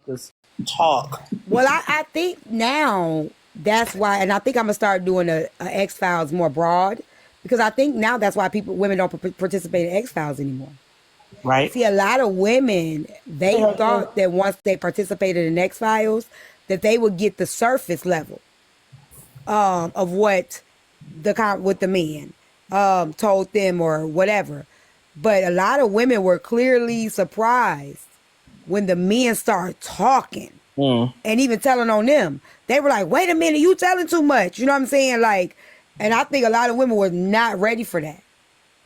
Just talk. Well, I think now that's why, and I think I'm gonna start doing a X Files more broad because I think now that's why women don't participate in X Files anymore. Right? See, a lot of women, they thought that once they participated in X Files, that they would get the surface level of what the men told them or whatever. But a lot of women were clearly surprised when the men started talking and even telling on them. They were like, wait a minute, you telling too much. You know what I'm saying? Like, and I think a lot of women were not ready for that.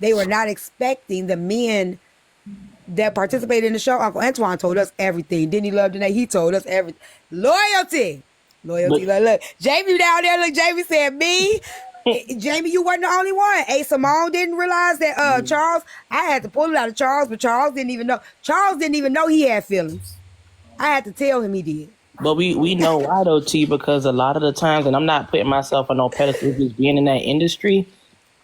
They were not expecting the men that participated in the show. Uncle Antoine told us everything. Didn't he love Danae? He told us everything. Loyalty. Look. Jamie down there, look, Jamie said, me. Jamie, you weren't the only one. A. Simone didn't realize that Charles, I had to pull it out of Charles, but Charles didn't even know. Charles didn't even know he had feelings. I had to tell him he did. But we know why though, T, because a lot of the times, and I'm not putting myself on no pedestal, just being in that industry,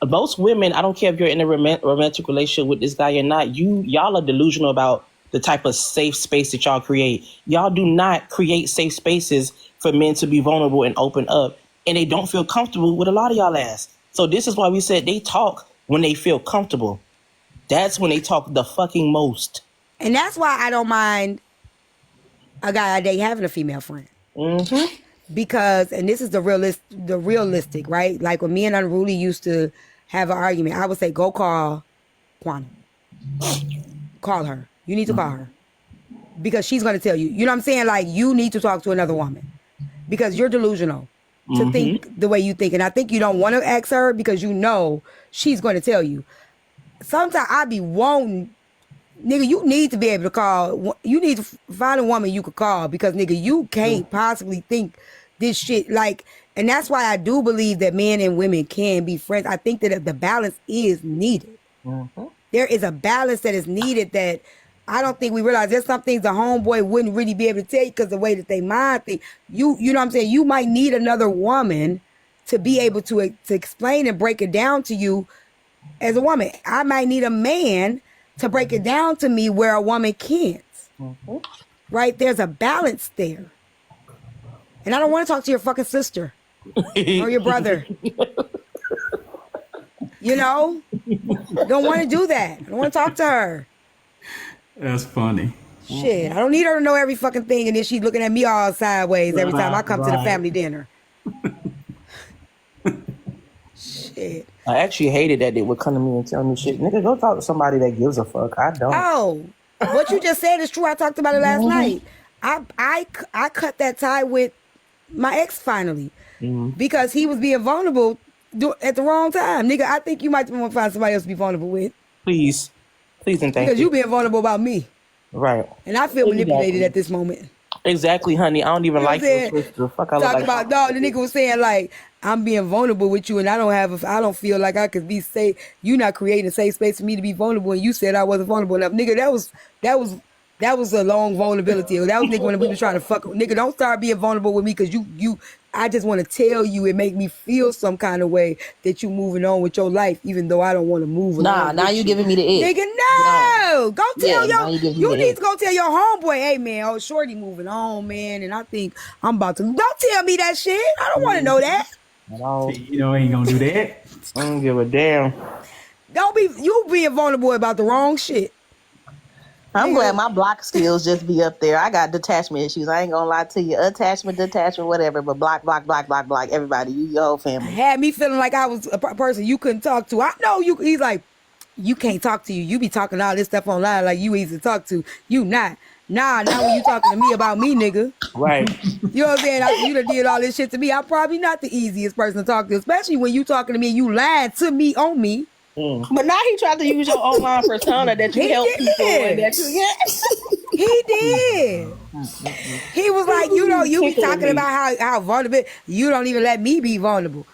most women, I don't care if you're in a romantic relationship with this guy or not, y'all are delusional about the type of safe space that y'all create. Y'all do not create safe spaces for men to be vulnerable and open up. And they don't feel comfortable with a lot of y'all ass. So this is why we said they talk when they feel comfortable. That's when they talk the fucking most. And that's why I don't mind a guy I date having a female friend. Mm-hmm. Because, and this is the realistic, right? Like when me and Unruly used to have an argument, I would say, go call Quantum. Call her. You need to call her. Because she's going to tell you. You know what I'm saying? Like, you need to talk to another woman. Because you're delusional to think the way you think. And I think you don't want to ask her because you know she's going to tell you. Sometimes I be wanting, nigga, you need to be able to call. You need to find a woman you could call because, nigga, you can't possibly think this shit. Like, and that's why I do believe that men and women can be friends. I think that the balance is needed. There is a balance that is needed that I don't think we realize. There's some things a homeboy wouldn't really be able to tell you because the way that they mind think. You know what I'm saying? You might need another woman to be able to explain and break it down to you as a woman. I might need a man to break it down to me where a woman can't. Right? There's a balance there. And I don't want to talk to your fucking sister or your brother. You know? Don't want to do that. I don't want to talk to her. That's funny. Shit, I don't need her to know every fucking thing and then she's looking at me all sideways every time I come to the family dinner. Shit. I actually hated that they would come to me and tell me shit. Nigga, go talk to somebody that gives a fuck. I don't. Oh, what you just said is true. I talked about it last night. I cut that tie with my ex finally because he was being vulnerable at the wrong time. Nigga, I think you might want to find somebody else to be vulnerable with. Please and thank you. Because you being vulnerable about me. Right. And I feel manipulated at this moment. Exactly, honey. I don't even like the fuck I look like. About dog. The nigga was saying like, I'm being vulnerable with you, and I don't feel like I could be safe. You not creating a safe space for me to be vulnerable, and you said I wasn't vulnerable enough, nigga. That was a long vulnerability. That was nigga when we was trying to fuck. Nigga, don't start being vulnerable with me because you. I just want to tell you and make me feel some kind of way that you moving on with your life, even though I don't want to move. Nah, now you giving me the ick. Nigga, no. Go tell you need ick. to go tell your homeboy, hey man, oh shorty moving on, man, and I think I'm about to. Don't tell me that shit. I don't want to know that. You know, I ain't gonna do that. I don't give a damn. Don't be you being vulnerable about the wrong shit. I'm glad my block skills just be up there. I got detachment issues. I ain't gonna lie to you. Attachment, detachment, whatever. But block, everybody. You, your whole family. Had me feeling like I was a person you couldn't talk to. I know you. He's like, you can't talk to you. You be talking all this stuff online like you easy to talk to. You not. Nah, not when you talking to me about me, nigga. Right. You know what I'm saying? You done did all this shit to me. I'm probably not the easiest person to talk to, especially when you talking to me and you lied to me on me. But now he tried to use your online persona that you help people and that you He did. He was like, you be talking about how vulnerable. You don't even let me be vulnerable.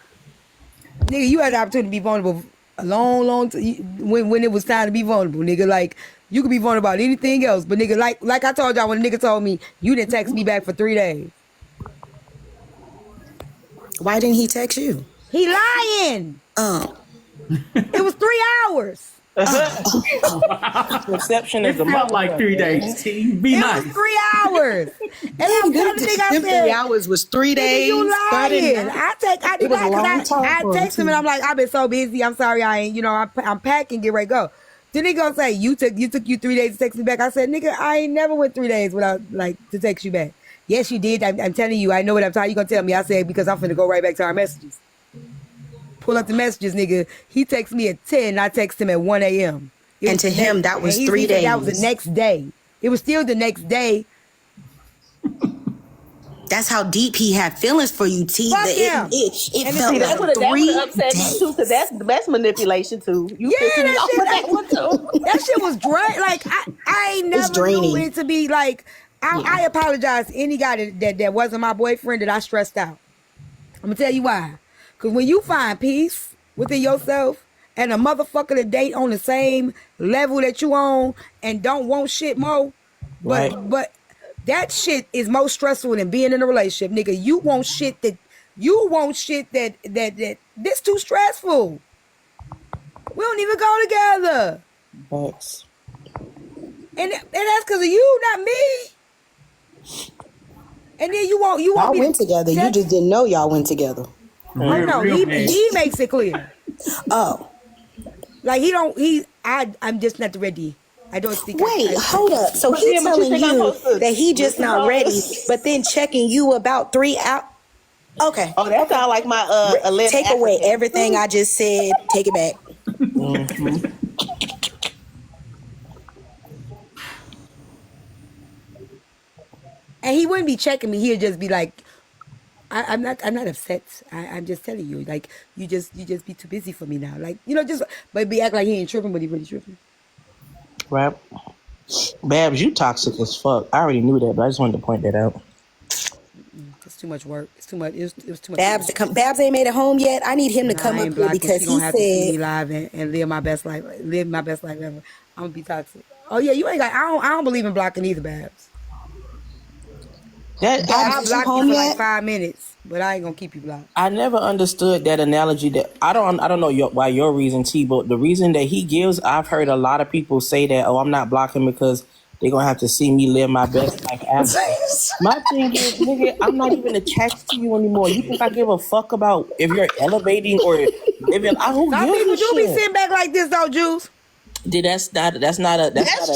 Nigga, you had the opportunity to be vulnerable a long time when it was time to be vulnerable, nigga. Like, you could be vulnerable about anything else. But nigga, like I told y'all when a nigga told me, you didn't text me back for 3 days. Why didn't he text you? He lying. Oh. It was 3 hours. Perception It is a felt like 3 days, motherfucker. T. Be It nice. was 3 hours. And I'm telling the nigga, I Them 3 said, hours was 3 nigga, days, you 30 lying. nights. I It was a lie, long because time I for him, text him and I'm like, I've been so busy. I'm sorry, I ain't, I'm packing, get ready to go. Then he gonna say, you took you 3 days to text me back. I said, nigga, I ain't never went 3 days without to text you back. Yes, you did. I'm telling you, I know what I'm telling you. Gonna tell me. I said, because I'm finna go right back to our messages. Pull up the messages, nigga. He texts me at 10. I text him at 1 a.m. And to him, that was 3 said that was the days. next day. It was still the next day. That's how deep he had feelings for you, T. Fuck That him. it And felt See, that like would have 3 upset me too, because days. that's manipulation too. You Yeah, pissing me that off shit, with that one too. that shit was drain. Like I ain't It's never knew draining. it to be like. I apologize to any guy that wasn't my boyfriend that I stressed out. I'm gonna tell you why. Cause when you find peace within yourself and a motherfucker that date on the same level that you on and don't want shit more, Right. but that shit is more stressful than being in a relationship, nigga. You want shit that this too stressful. We don't even go together. Thanks. And that's because of you, not me. And then you want Y'all me went together. You just didn't know y'all went together. I know Real he man. makes it clear. Oh. Like I'm just not ready. I don't think. Wait, hold up. So But he yeah, but you telling think I'm you supposed to that he just listen not to ready, us? but then checking you about 3 hours. Okay. Oh, that sound like my 11 Take away African. everything I just said. Take it back. And he wouldn't be checking me. He'd just be like, I'm not upset. I'm just telling you, like you just be too busy for me now. Like but be act like he ain't tripping, but he really tripping. Right. Babs, you toxic as fuck. I already knew that, but I just wanted to point that out. It's too much work. It's too much. It was too much. Babs ain't made it home yet. I need him to Nah, come I up ain't here blocking. because She he gonna have to see me said, live and live my best life. Live my best life ever. I'm gonna be toxic. Oh yeah, you ain't got. I don't believe in blocking either, Babs. That I'll Babs, you block you home for like yet? 5 minutes, but I ain't gonna keep you blocked. I never understood that analogy. That I don't know why your reason, T, but the reason that he gives, I've heard a lot of people say that. Oh, I'm not blocking because they're gonna have to see me live my best life after. My thing is, nigga, I'm not even attached to you anymore. You think I give a fuck about if you're elevating or living? Who Some gives people a do be shit? sitting back like this though, Juice. Dude, that's not a That's not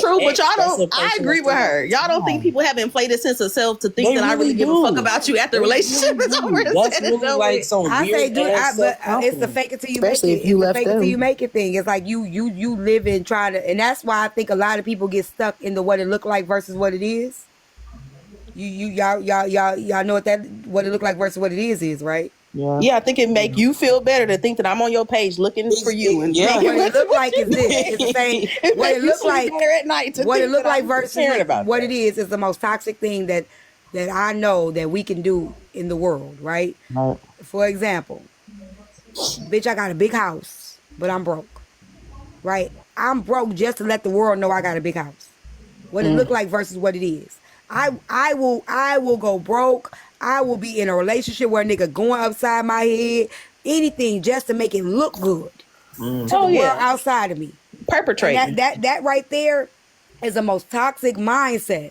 true, an but ex. y'all That's a don't. I person agree that's with in her. Y'all don't think time. people have inflated sense of self to think They that I really give a do. fuck about you after the relationship is over and That's said and really done like with. some I say, weird dude, ass but it's the self-confidence. fake it till you make especially it. if you It's the left fake it till you them. make it thing. It's like you live in trying to, and that's why I think a lot of people get stuck in the what it look like versus what it is. Y'all know what it look like versus what it is, right? Yeah. Yeah, I think it make you feel better to think that I'm on your page looking for you and Yeah. thinking What it look like is this. It's the same. it What make it you look sleep like. better at night to What it think look that like I'm versus caring about what that. it is the most toxic thing that I know that we can do in the world, right? Right. For example, bitch, I got a big house, but I'm broke, right? I'm broke just to let the world know I got a big house. What it look like versus what it is. I will go broke. I will be in a relationship where a nigga going upside my head, anything just to make it look good to the Oh world yeah, outside of me. perpetrating. And that right there is the most toxic mindset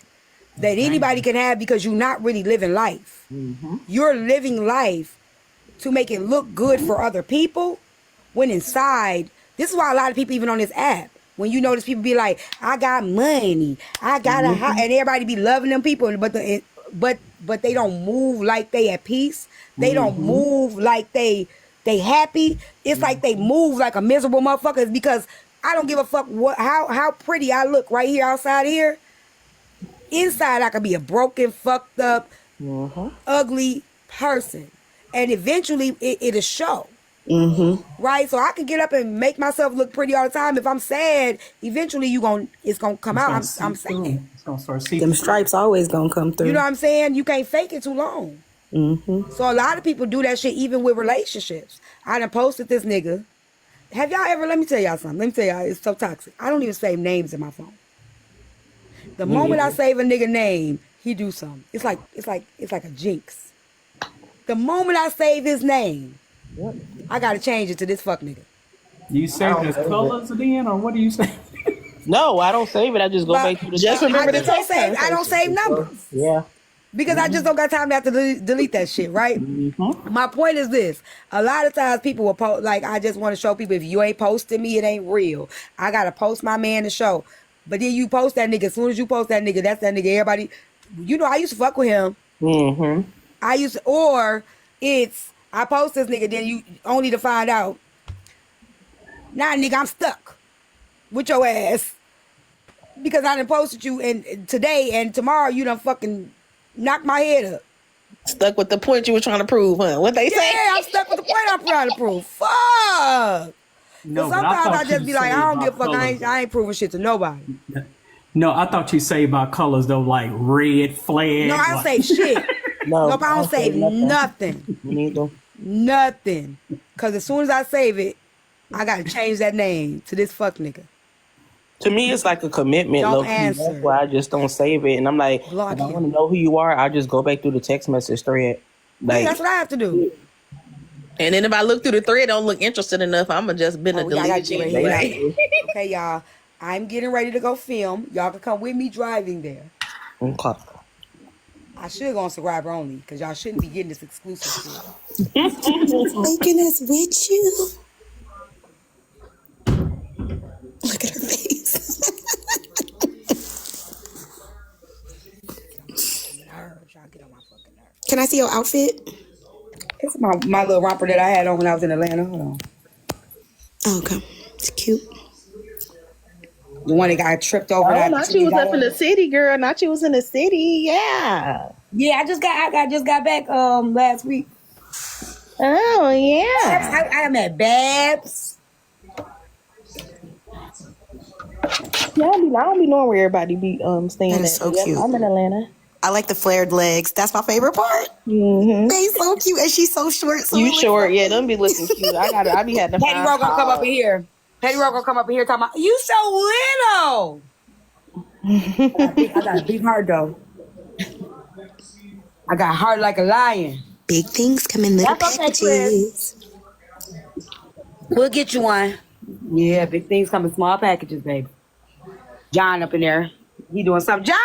that anybody can have because you're not really living life. You're living life to make it look good for other people when inside, this is why a lot of people even on this app, when you notice people be like, I got money, I got a house, and everybody be loving them people, but they don't move like they at peace. They don't move like they happy. It's like they move like a miserable motherfucker. It's because I don't give a fuck how pretty I look right here outside here. Inside I could be a broken, fucked up, ugly person. And eventually it'll show. Right? So I can get up and make myself look pretty all the time. If I'm sad, eventually it's gonna come out. I'm saying. It's gonna start seeping. Them stripes always gonna come through. You know what I'm saying? You can't fake it too long. So a lot of people do that shit even with relationships. I done posted this nigga. Have y'all ever, let me tell y'all something. Let me tell y'all, it's so toxic. I don't even save names in my phone. The moment I save a nigga name, he do something. It's like a jinx. The moment I save his name, I gotta change it to this fuck nigga. You save it as colors then, or what do you say? No, I don't save it. I just go But back to the just text. remember I just don't save. text I don't save numbers Yeah. because I just don't got time to have to delete that shit. Right. Mm-hmm. My point is this: a lot of times people will post. Like I just want to show people if you ain't posting me, it ain't real. I gotta post my man to show. But then you post that nigga. As soon as you post that nigga, that's that nigga. Everybody, you know, I used to fuck with him. Mm-hmm. I used to, or it's I post this nigga, then you only to find out. Nah, nigga, I'm stuck with your ass because I done posted you and today and tomorrow you done fucking knock my head up. Stuck with the point you were trying to prove, huh? What they say? Yeah, I'm stuck with the point I'm trying to prove. Fuck. No, So but sometimes I thought just you be like, saved I don't by give a fuck. colors. I ain't proving shit to nobody. No, I thought you saved by colors though, like red flag. No, I don't like- say shit. No, Nope, I don't save nothing. Me neither. Nothing. Cause as soon as I save it, I gotta change that name to this fuck nigga. To me, it's like a commitment. Don't Low-key. answer. That's why I just don't save it. And I'm like, Block if I him. want to know who you are, I just go back through the text message thread. Yeah, Like, that's what I have to do. And then if I look through the thread, don't look interested enough, I'm gonna just been a Oh, yeah, I gotta delete get you ready. anyway. Okay, y'all. I'm getting ready to go film. Y'all can come with me driving there. okay. I should go on Survivor only because y'all shouldn't be getting this exclusive shit. Taking us with you. Look at her face. Nerves. Y'all get on my fucking nerves. Can I see your outfit? It's my little romper that I had on when I was in Atlanta. Hold on. Oh, okay. It's cute. The one that got tripped over. Oh, that not you was up in the city, girl. Not you was in the city. Yeah. Yeah, I just got back last week. Oh, yeah. I am at Babs. Yeah, I don't be knowing where everybody be staying That at. is so Yeah, cute. I'm in Atlanta. I like the flared legs. That's my favorite part. Mm-hmm. They so cute, and she's so short. So You it looks short, so yeah, them be looking cute. I be having to Petty find Row gonna come up tall. in here. Petty Row gonna come up in here talking about you so little. I got a big heart though. I got a heart like a lion. Big things come in little That's okay, packages. We'll get you one. Yeah, big things come in small packages, baby. John up in there. He doing something. John!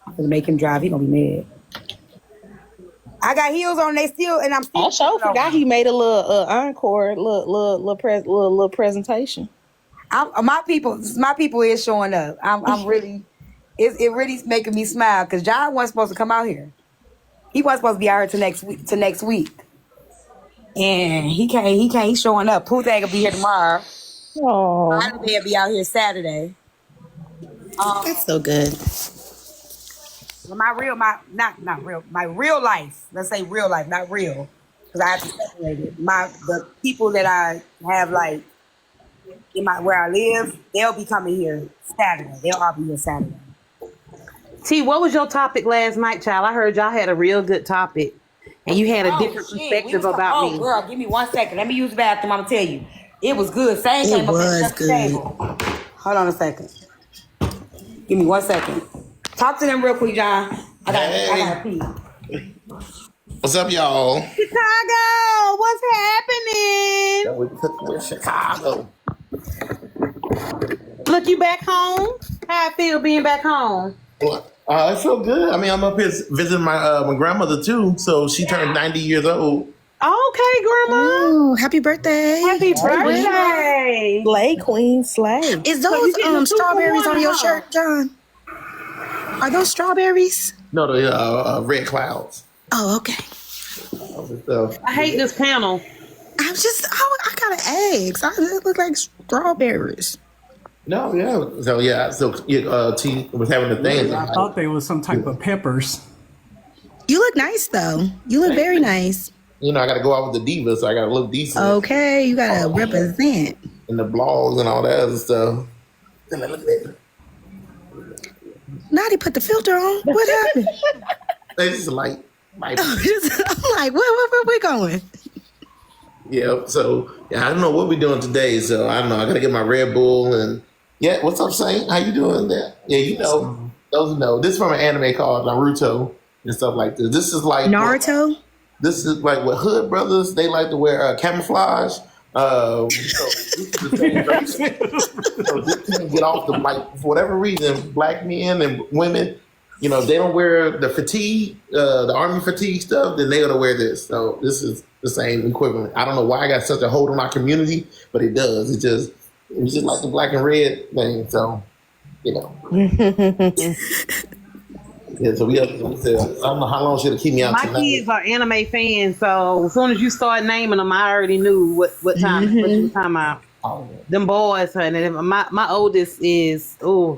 I'm gonna make him drive. He gonna be mad. I got heels on. They still, and I'm still. I sure forgot he made a little encore, little presentation. My people is showing up. I'm really, it really making me smile because John wasn't supposed to come out here. He wasn't supposed to be out here to next week, and he can't. He's showing up. Pooh ain't gonna be here tomorrow. Oh, I'll be out here Saturday. That's so good. My real life. Let's say real life, not real, because I have to separate it. The people that I have like in where I live, they'll be coming here Saturday. They'll all be here Saturday. T, what was your topic last night, child? I heard y'all had a real good topic, and you had a different perspective about me. Girl, give me 1 second. Let me use the bathroom. I'm gonna tell you, it was good. Same It came up was at the good. table. Hold on a second. Give me 1 second. Talk to them real quick, John. I gotta pee. What's up, y'all? Chicago, what's happening? We're Chicago. Look, you back home? How I feel being back home? I feel good. I mean, I'm up here visiting my grandmother too. So she turned 90 years old. Okay, Grandma. Oh, happy birthday. Happy birthday. Slay, Queen, slay. Is So you getting a those 2 for strawberries 1, on your huh? shirt, John? Are those strawberries? No, the red clouds. Oh, okay. So, I hate this panel. I gotta ask. It look like strawberries. no, yeah. So yeah. So T was having the thing. I thought they was some type of peppers. You look nice though. You look very nice. You know, I got to go out with the divas, so I got to look decent Okay, you gotta represent. in the blogs and all that other stuff. Then I look at it. Now they put the filter on. What happened? They just like, I'm like, where we going? yeah. So yeah, I don't know what we're doing today. So I don't know. I got to get my Red Bull and yeah. What's up, Saint? How you doing there? Yeah, you know, those know. This is from an anime called Naruto and stuff like this. This is like Naruto? this is like what hood brothers, they like to wear camouflage. So this is the same version. So this can get off the, like, for whatever reason, black men and women, you know, they don't wear the fatigue, the army fatigue stuff, then they gotta wear this. So this is the same equivalent. I don't know why I got such a hold on my community, but it does. It's just like the black and red thing. So, you know. Yeah, so we have, I don't know how long should it keep me out My tonight. kids are anime fans, so as soon as you start naming them, I already knew what time what you were talking about. Oh, Them boys, honey. My oldest is a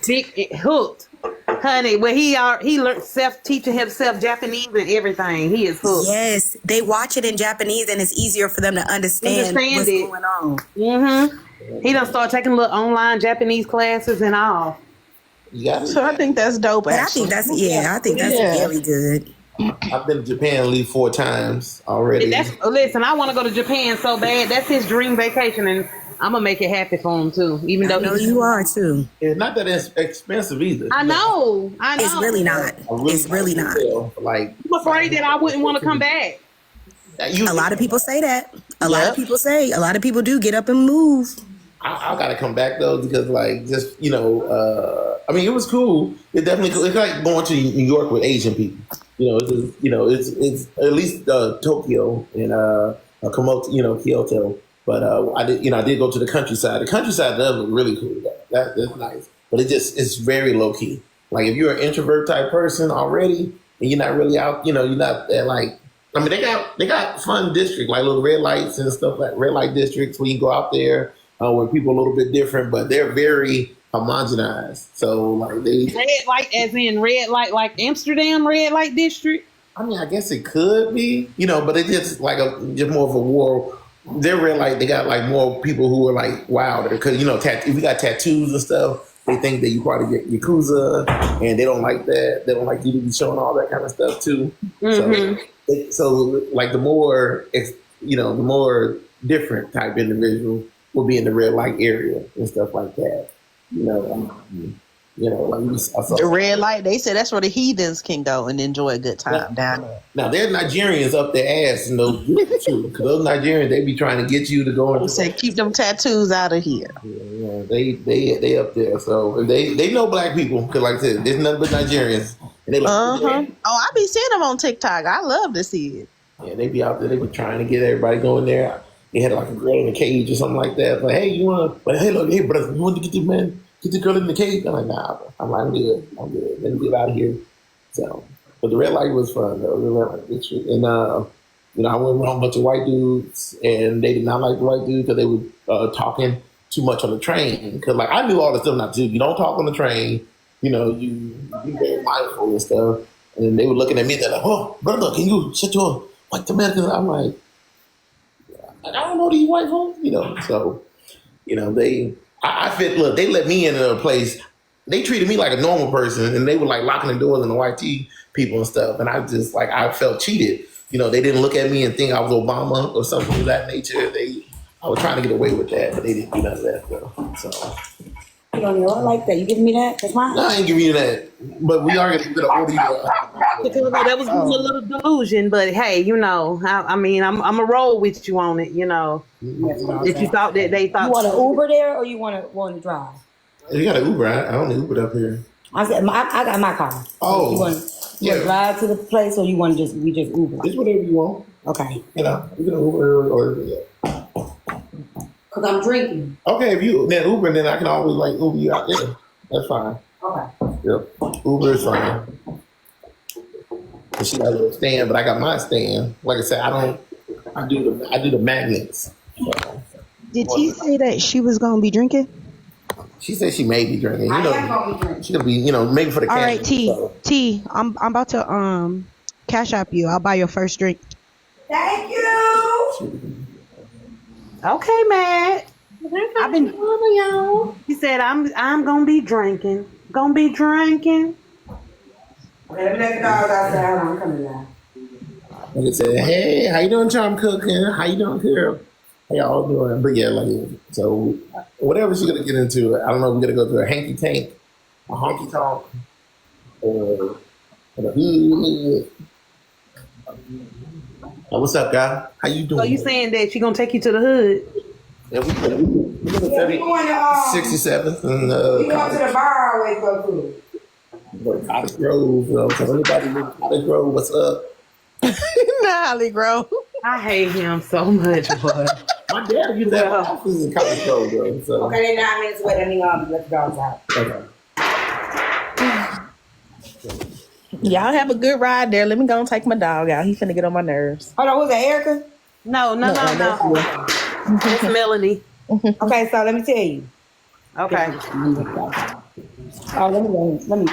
big hooked, honey. Where he learned teaching himself Japanese and everything. He is hooked. Yes, they watch it in Japanese, and it's easier for them to understand what's it. going on. He done start taking little online Japanese classes and all. yeah, So I think that's dope. But Actually, I think that's very good. I've been to Japan at least 4 times already. Listen, I want to go to Japan so bad. That's his dream vacation, and I'm gonna make it happen for him too. Even though I know you are too. It's not that expensive either. I know. It's really not. It's really not. Like, I'm afraid that I wouldn't want to come back. A lot of people say that. A lot of people do get up and move. I gotta come back though, because like, just, you know, I mean, it was cool. It definitely cool. It's like going to New York with Asian people. It's at least Tokyo and Komoto, Kyoto. But I did go to the countryside. The countryside does look really cool. That's nice. But it's very low key. Like, if you're an introvert type person already and you're not really out, you're not that, like, I mean, they got fun districts, like little red lights and stuff, like red light districts where you go out there where people are a little bit different, but they're very homogenized. So like red light, as in red light, like Amsterdam red light district. I mean, I guess it could be, but it's just like just more of a war. They're red light. They got like more people who are like wilder because if we got tattoos and stuff, they think that you probably get Yakuza, and they don't like that. They don't like you to be showing all that kind of stuff too. So like the more the more different type individual will be in the red light area and stuff like that. The red light, they said that's where the heathens can go and enjoy a good time down there. Now, there's Nigerians up their ass in those groups too, because those Nigerians, they be trying to get you to go and say, keep them tattoos out of here. Yeah, they up there. So they know black people, because like I said, there's nothing but Nigerians. And they like, Oh, I be seeing them on TikTok. I love to see it. Yeah, they be out there. They be trying to get everybody going there. They had like a girl in a cage or something like that. Like, hey, you want to? Hey, look, hey, brother, you want to get this man? Get the girl in the cage? I'm like, nah, bro. I'm good. Let me get out of here. So, but the red light was fun though. The red light district, and I went around a bunch of white dudes, and they did not like the white dudes because they were talking too much on the train. Because like I knew all the stuff not to do. You don't talk on the train. You be very mindful and stuff. And they were looking at me. They're like, oh, brother, can you shut your white American? I'm like, I don't know these white folks. So they let me into a place. They treated me like a normal person, and they were like locking the doors on the white tea people and stuff. And I just I felt cheated. They didn't look at me and think I was Obama or something of that nature. I was trying to get away with that, but they didn't do none of that though. So you don't know, I like that. You giving me that? That's mine. no, I ain't giving you that. But we are gonna get an order. That was a little delusion, but hey, I mean, I'm a roll with you on it. If you thought that they thought you want an Uber there, or you want to drive? You got an Uber. I only Ubered up here. I said I got my car. Oh, you want to drive to the place, or you want to we just Uber? It's whatever you want. Okay. You can Uber or Because I'm drinking. Okay, if you then Uber, then I can always like Uber you out there. That's fine. Okay. Yep. Uber is fine. And she got a little stand, but I got my stand. Like I said, I do the magnets. So. Did she say that she was gonna be drinking? She said she may be drinking. I am gonna be drinking. She's gonna be, maybe for the All right, camera. T, I'm about to cash app you. I'll buy your first drink. Thank you. okay, Matt. I've been y'all. He said I'm gonna be drinking. Gonna be drinking. Okay, let me let the dog outside. I'm coming now. Like I said, hey, how you doing, Charm Cooking? How you doing, girl? How y'all doing? But yeah, so whatever she's gonna get into, I don't know if we're gonna go to a hanky tank, a honky tonk, or a hood. What's up, guy? How you doing? So you saying that she gonna take you to the hood? Yeah, we live Yeah, at we going to 67th and we go to the bar I always go to. Cottage Grove. So anybody live in Cottage Grove, what's up? Holly Grove. I hate him so much, boy. My dad used to have an office in Cottage Grove, bro. So. Okay, they're 9 minutes away. Let me let the dogs out. Okay. Y'all have a good ride there. Let me go and take my dog out. He finna get on my nerves. Hold on, who's that, Erica? No. It's Melanie. Okay, so let me tell you. Okay. Oh, let me.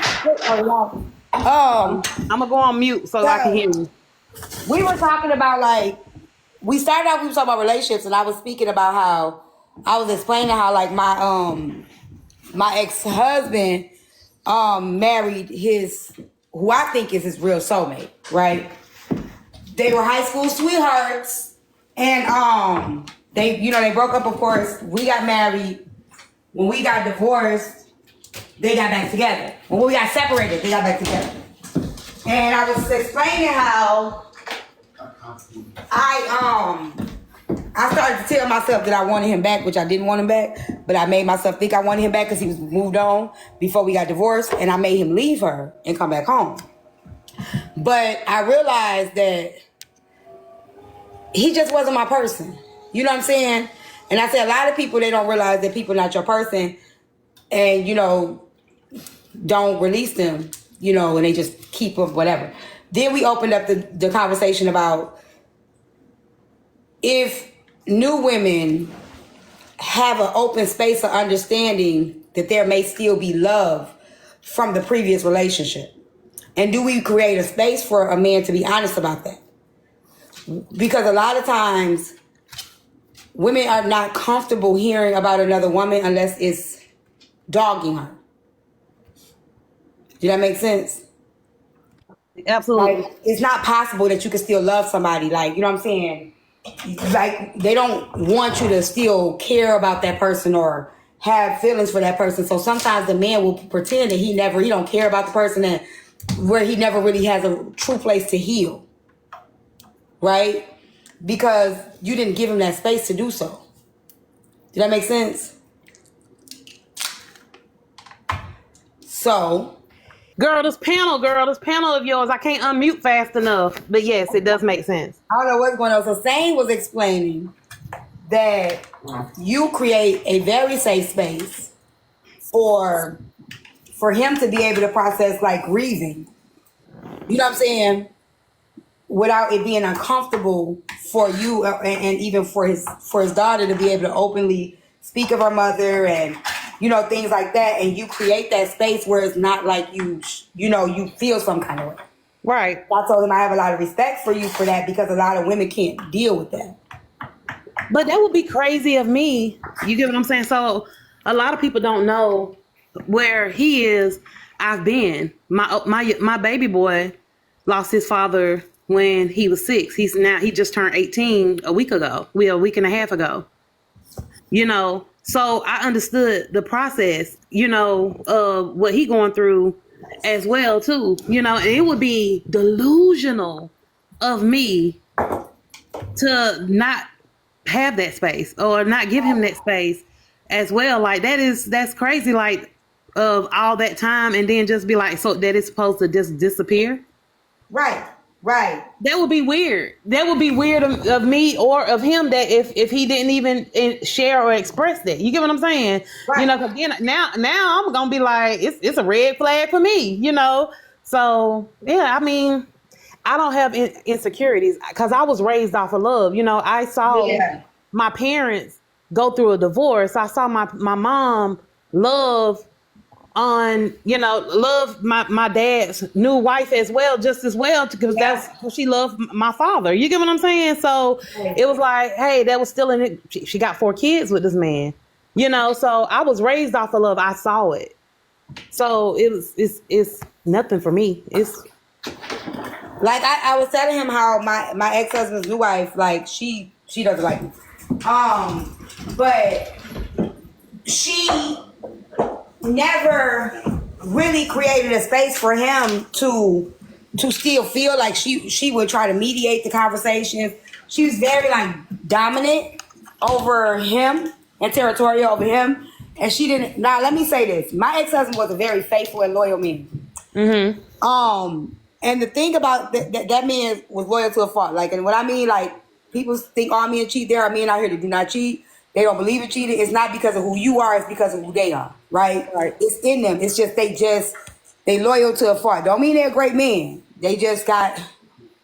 I'm gonna go on mute so I can hear you. We were talking about we started out. We were talking about relationships, and I was speaking about how I was explaining how my ex-husband married who I think is his real soulmate. Right? They were high school sweethearts, and they broke up. Of course, we got married. When we got divorced, they got back together. When we got separated, they got back together. And I was explaining how I started to tell myself that I wanted him back, which I didn't want him back, but I made myself think I wanted him back because he was moved on before we got divorced, and I made him leave her and come back home. But I realized that he just wasn't my person. You know what I'm saying? And I say a lot of people, they don't realize that people are not your person, and don't release them, and they just keep them, whatever. Then we opened up the conversation about if new women have an open space of understanding that there may still be love from the previous relationship. And do we create a space for a man to be honest about that? Because a lot of times women are not comfortable hearing about another woman unless it's dogging her. Did that make sense? Absolutely. It's not possible that you can still love somebody. You know what I'm saying? They don't want you to still care about that person or have feelings for that person. So sometimes the man will pretend that he don't care about the person, and where he never really has a true place to heal. Right? Because you didn't give him that space to do so. Did that make sense? So, Girl, this panel of yours, I can't unmute fast enough. But yes, it does make sense. I don't know what's going on. So Sane was explaining that you create a very safe space for him to be able to process grieving. You know what I'm saying? Without it being uncomfortable for you and even for his daughter to be able to openly speak of her mother and things like that, and you create that space where it's not like you feel some kind of way. Right. I told him I have a lot of respect for you for that because a lot of women can't deal with that. But that would be crazy of me. You get what I'm saying? So a lot of people don't know where he is. I've been. My baby boy lost his father when he was 6. He just turned 18 a week ago. A week and a half ago. So I understood the process, of what he going through as well too. And it would be delusional of me to not have that space or not give him that space as well. That's crazy. Of all that time and then just be so that it's supposed to just disappear. Right. That would be weird. That would be weird of me or of him that if he didn't even share or express that. You get what I'm saying? Right. Cause then now I'm gonna be it's a red flag for me. So yeah. I mean, I don't have insecurities because I was raised off of love. I saw my parents go through a divorce. I saw my mom love my dad's new wife as well, just as well, because that's she loved my father. You get what I'm saying? So it was hey, that was still in it. She got 4 kids with this man, so I was raised off of love. I saw it. So it's nothing for me. It's I was telling him how my ex-husband's new wife, she doesn't like me. But she never really created a space for him to to still feel like she would try to mediate the conversations. She was very like dominant over him and territorial over him. And she didn't. Now let me say this: my ex-husband was a very faithful and loyal man. And the thing about that man was loyal to a fault. Like, and what I mean, like, people think all men cheat. There are men out here that do not cheat. They don't believe in cheating. It's not because of who you are. It's because of who they are. Right? It's in them. It's just they loyal to a fault. Don't mean they're a great man. They just got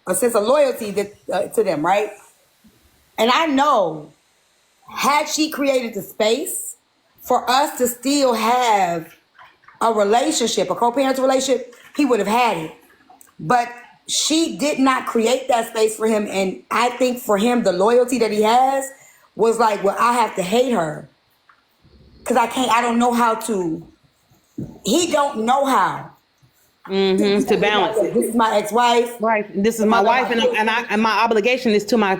a sense of loyalty to them. Right? And I know, had she created the space for us to still have a relationship, a co-parenting relationship, he would have had it. But she did not create that space for him. And I think for him, the loyalty that he has was like, well, I have to hate her. Because I don't know how to. He don't know how. To balance it. This is my ex-wife. Right. This is my wife, and my obligation is to my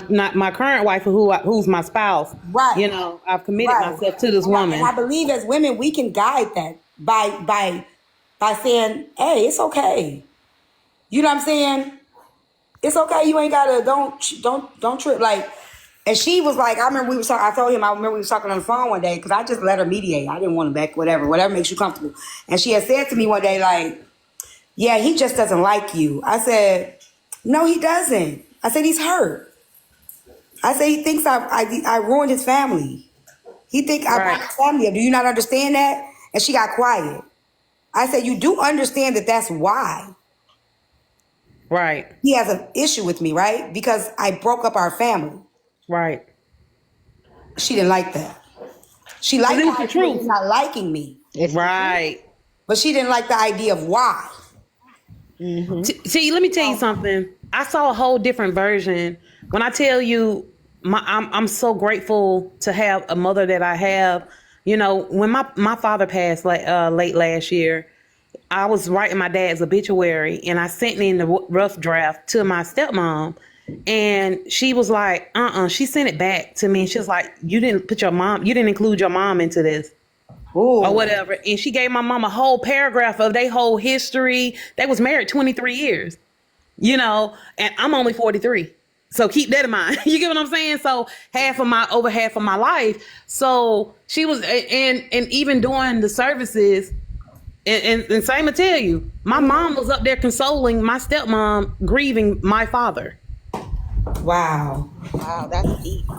current wife, who's my spouse. Right. You know, I've committed myself to this woman. And I believe as women, we can guide that by saying, "Hey, it's okay." You know what I'm saying? It's okay. You ain't gotta. Don't trip. Like, and she was like, I remember we was talking. I told him I remember we was talking on the phone one day because I just let her mediate. I didn't want to back whatever makes you comfortable. And she had said to me one day like, yeah, he just doesn't like you. I said, no, he doesn't. I said, he's hurt. I said, he thinks I ruined his family. He think I brought his family up. Do you not understand that? And she got quiet. I said, you do understand that that's why. Right. He has an issue with me, right? Because I broke up our family. Right. She didn't like that. She liked the the truth. Not liking me. Right. But she didn't like the idea of why. See, let me tell you something. I saw a whole different version. When I tell you, I'm so grateful to have a mother that I have. You know, when my father passed late last year, I was writing my dad's obituary, and I sent in the rough draft to my stepmom, and she was like, she sent it back to me, and she was like, you didn't include your mom into this. Ooh. Or whatever. And she gave my mom a whole paragraph of their whole history. They was married 23 years, you know, and I'm only 43. So keep that in mind. You get what I'm saying? So over half of my life. So she was, and even during the services, and same to tell you, my mom was up there consoling my stepmom, grieving my father. Wow. Wow, that's deep.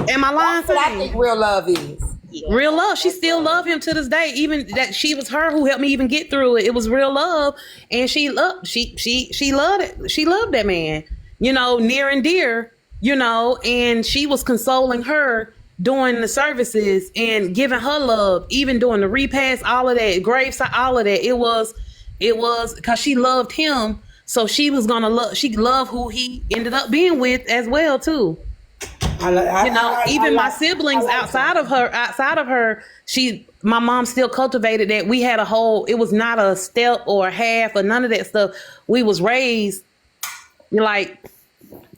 Am I lying? That's what I think real love is. Yeah. Real love. She still love him to this day. Even that she was her who helped me even get through it. It was real love, and she loved it. She loved that man, you know, near and dear, you know. And she was consoling her during the services and giving her love, even during the repast, all of that, graveside, all of that. It was because she loved him, so she was gonna love. She loved who he ended up being with as well too. Even my siblings outside of her, my mom still cultivated that. We had it was not a step or a half or none of that stuff. We was raised like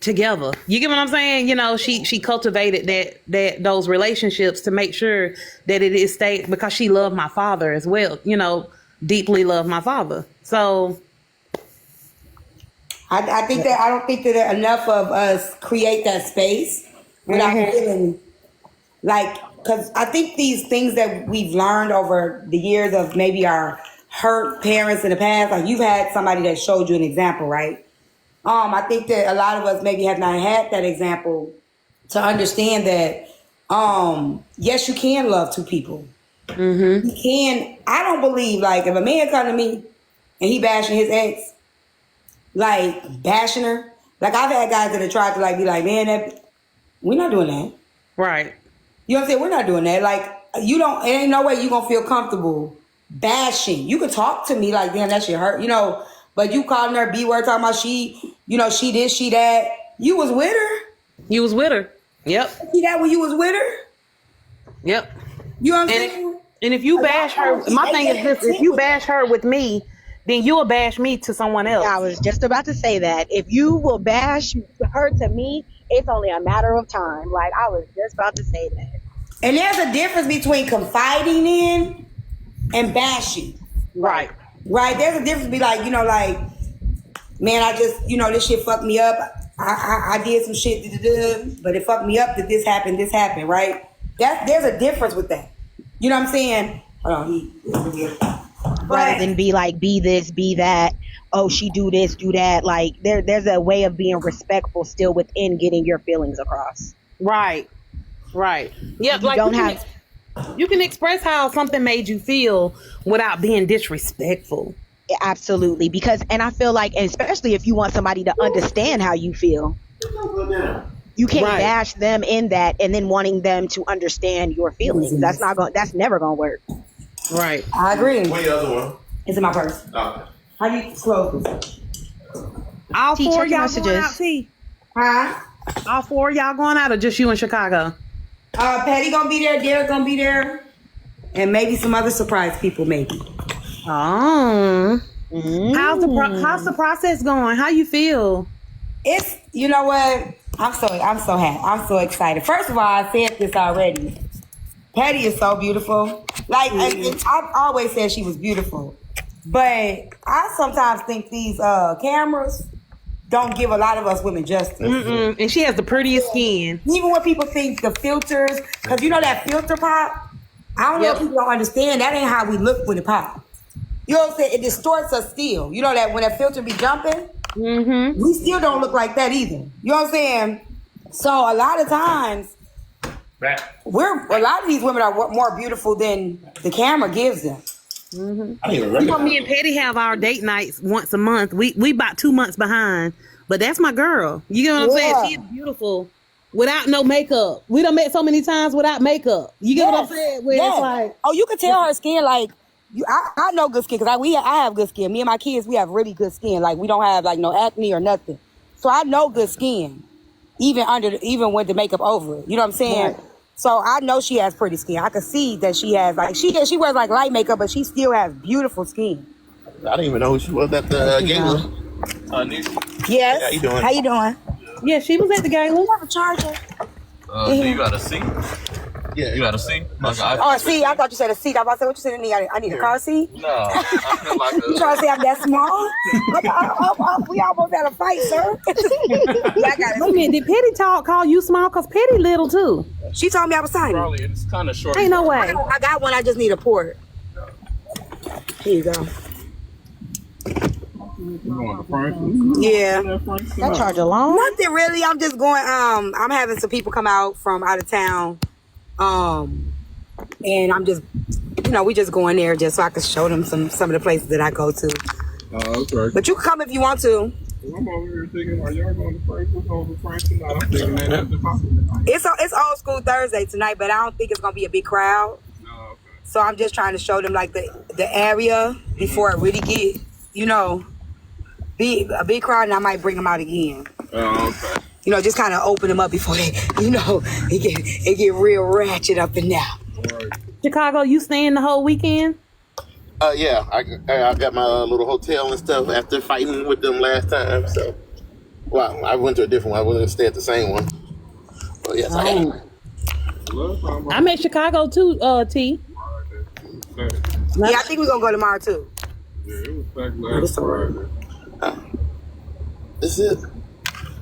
together. You get what I'm saying? You know, she cultivated those relationships to make sure that it stayed, because she loved my father as well, you know, deeply loved my father. So I think that I don't think that enough of us create that space without feeling like, because I think these things that we've learned over the years of maybe our hurt parents in the past, like you've had somebody that showed you an example, right? I think that a lot of us maybe have not had that example to understand that, yes, you can love two people. You can. I don't believe, like, if a man come to me and he bashing his ex, like bashing her, like I've had guys that have tried to like be like, man, we're not doing that. right. You know what I'm saying? We're not doing that. Like, it ain't no way you gonna feel comfortable bashing. You could talk to me like, damn, that shit hurt, you know, but you calling her B-word, talking about she, you know, she this, she that. You was with her. You was with her. Yep. See that when you was with her? Yep. You know what I'm saying? And if you bash her, my thing is this: if you bash her with me, then you will bash me to someone else. I was just about to say that. If you will bash her to me, it's only a matter of time. Like, I was just about to say that. And there's a difference between confiding in and bashing. Right. Right? There's a difference be like, you know, like man, I just, this shit fucked me up. I did some shit, but it fucked me up that this happened, right? There's a difference with that. You know what I'm saying? Hold on, Rather than be like, be this, be that. Oh, she do this, do that. Like there's a way of being respectful still within getting your feelings across. Right. Yeah, You like don't have. you can express how something made you feel without being disrespectful. Absolutely, and I feel like, especially if you want somebody to understand how you feel, you can't Right. bash them in that and then wanting them to understand your feelings. That's never gonna work. Right. I agree. Where the other one? It's in my purse. Okay. How do you close this? All T, four check your y'all going messages. out, T? Huh? All four y'all going out or just you in Chicago? Patty gonna be there, Derek gonna be there, and maybe some other surprise people, maybe. Oh. How's the process going? How you feel? It's, you know what? I'm so happy. I'm so excited. First of all, I said this already. Patty is so beautiful. Like, I've always said she was beautiful. But I sometimes think these cameras don't give a lot of us women justice. And she has the prettiest skin. Even when people think the filters, because you know that filter pop, I don't know if people don't understand, that ain't how we look when it pop. You know what I'm saying? It distorts us still. You know that when that filter be jumping, we still don't look like that either. You know what I'm saying? So a lot of times, a lot of these women are more beautiful than the camera gives them. I didn't even You know, recognize me and Petty have our date nights once a month. We about 2 months behind, but that's my girl. You get what I'm saying? She's beautiful without no makeup. We done met so many times without makeup. You get what I'm saying? Where it's like, oh, you can tell her skin like. I know good skin because I have good skin. Me and my kids, we have really good skin. Like we don't have like no acne or nothing. So I know good skin, even with the makeup over it. You know what I'm saying? Right. So I know she has pretty skin. I can see that she has like she wears like light makeup, but she still has beautiful skin. I didn't even know who she was at the gala. Yes. How you doing? How you doing? yeah, she was at the gala. You have a charger? So you got a seat? Yeah. You got a seat? Oh, a seat. I thought you said a seat. I was about to say, what you said? I need a car seat? No, I feel like You trying to say I'm that small? We almost had a fight, sir. Wait a minute, did Petty call you small? Because Petty little too. She told me I was tiny. probably it's kind of short. Ain't no way. I got one. I just need a port. Here you go. Yeah. That charge alone? Nothing really. I'm just going. I'm having some people come out from out of town. And I'm just, we just going there just so I can show them some of the places that I go to. Oh, okay. But you can come if you want to. I'm over here thinking, are y'all going to Frankfurt? What's over Frankfurt tonight? I'm thinking that after possible. It's old school Thursday tonight, but I don't think it's gonna be a big crowd. Oh, okay. So I'm just trying to show them like the area before it really get, be a big crowd, and I might bring them out again. Oh, okay. Just kind of open them up before they, it get real ratchet up and down. Chicago, you staying the whole weekend? Yeah, I got my little hotel and stuff after fighting with them last time. So, well, I went to a different one. I wasn't gonna stay at the same one. But yes, I am. I'm at Chicago too, T. Yeah, I think we're gonna go tomorrow too. Yeah, it was back last Friday. This is it.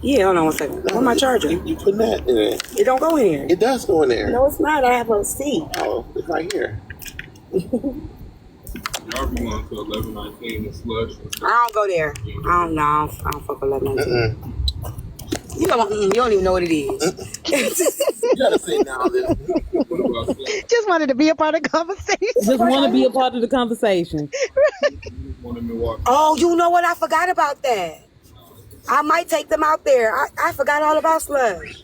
Yeah, hold on one second. Where's my charger? You putting that in there? It don't go in here. It does go in there. No, it's not. I have a seat. Oh, it's right here. Y'all be going to 1119 and slush. I don't go there. I don't fuck with 11. You don't even know what it is. You gotta say now this. Just wanted to be a part of the conversation. Just want to be a part of the conversation. Oh, you know what? I forgot about that. I might take them out there. I forgot all about Slush.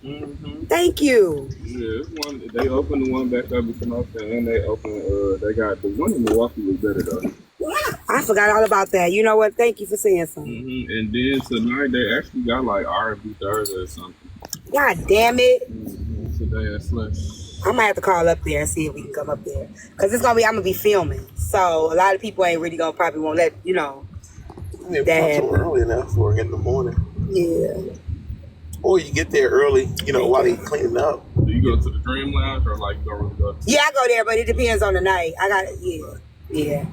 Thank you. Yeah, they opened the one back up in Kenosha, and they got the one in Milwaukee was better though. I forgot all about that. You know what? Thank you for saying something. And then tonight they actually got like R&B Thursday or something. God damn it. Today at Slush. I might have to call up there and see if we can come up there. Because I'm going to be filming. So a lot of people ain't really probably won't let, That's so early enough for in the morning. Yeah. Or you get there early, while they cleaning up. Do you go to the Dream Lounge or like you don't really go to? Yeah, I go there, but it depends on the night. I got it. Yeah.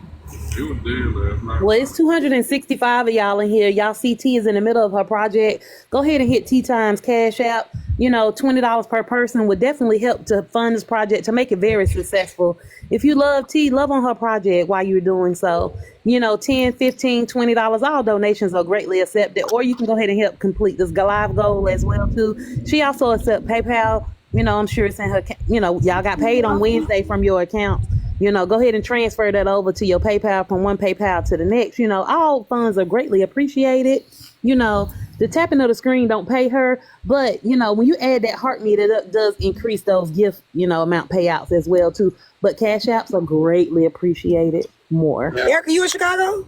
It was dead last night. Well, it's 265 of y'all in here. Y'all see T is in the middle of her project. Go ahead and hit T Times Cash App. You know, $20 per person would definitely help to fund this project to make it very successful. If you love T, love on her project while you're doing so. You know, $10, $15, $20, all donations are greatly accepted. Or you can go ahead and help complete this live goal as well, too. She also accepts PayPal. You know, I'm sure it's in her, you know, y'all got paid on Wednesday from your account. You know, go ahead and transfer that over to your PayPal from one PayPal to the next. You know, all funds are greatly appreciated. You know, the tapping of the screen don't pay her, but, you know, when you add that heart meter, it does increase those gift, you know, amount payouts as well, too. But cash apps are greatly appreciated more. Yeah. Erica, you in Chicago?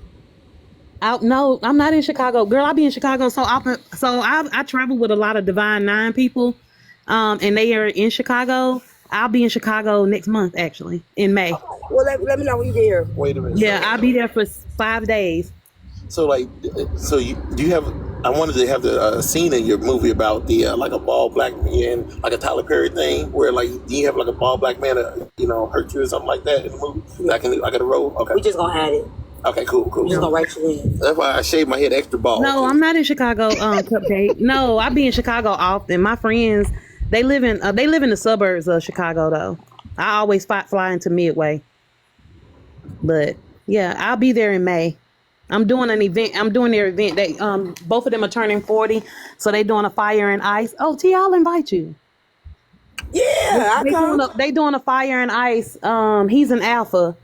No, I'm not in Chicago. Girl, I be in Chicago so often. So I travel with a lot of Divine Nine people, and they are in Chicago. I'll be in Chicago next month, actually, in May. Well, let me know when you get here. Wait a minute. Yeah, I'll be there for 5 days. So like, so do you have? I wanted to have the scene in your movie about the like a bald black man, like a Tyler Perry thing, where like do you have like a bald black man, you know, hurt you or something like that in the movie? Yeah. I got a role. Okay. We just gonna add it. Okay, cool. We just gonna write you in. That's why I shaved my head extra bald. No, I'm not in Chicago, Cupcake. No, I be in Chicago often. My friends, they live in the suburbs of Chicago though. I always fly into Midway. But yeah, I'll be there in May. I'm doing an event. I'm doing their event. They both of them are turning 40, so they doing a fire and ice. Oh, T, I'll invite you. Yeah, they doing a fire and ice. He's an alpha,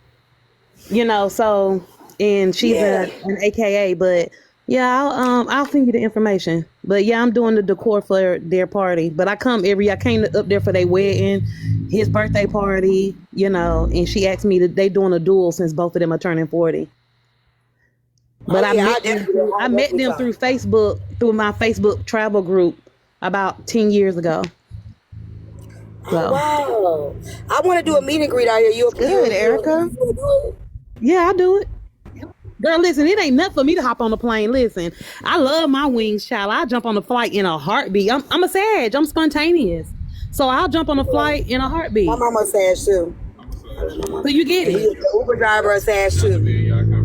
you know. So and she's an AKA. But yeah, I'll send you the information. But yeah, I'm doing the decor for their party. But I came up there for their wedding, his birthday party, you know. And she asked me they doing a duel since both of them are turning 40. But I met them through Facebook, through my Facebook travel group about 10 years ago. So. Oh, wow. I want to do a meet and greet out here. You good, Erica? Yeah, I do it. Girl, listen, it ain't nothing for me to hop on the plane. Listen, I love my wings, child. I jump on the flight in a heartbeat. I'm a Sag. I'm spontaneous. So I'll jump on a flight in a heartbeat. My mama's Sag too. So you get it. The Uber driver is Sag too.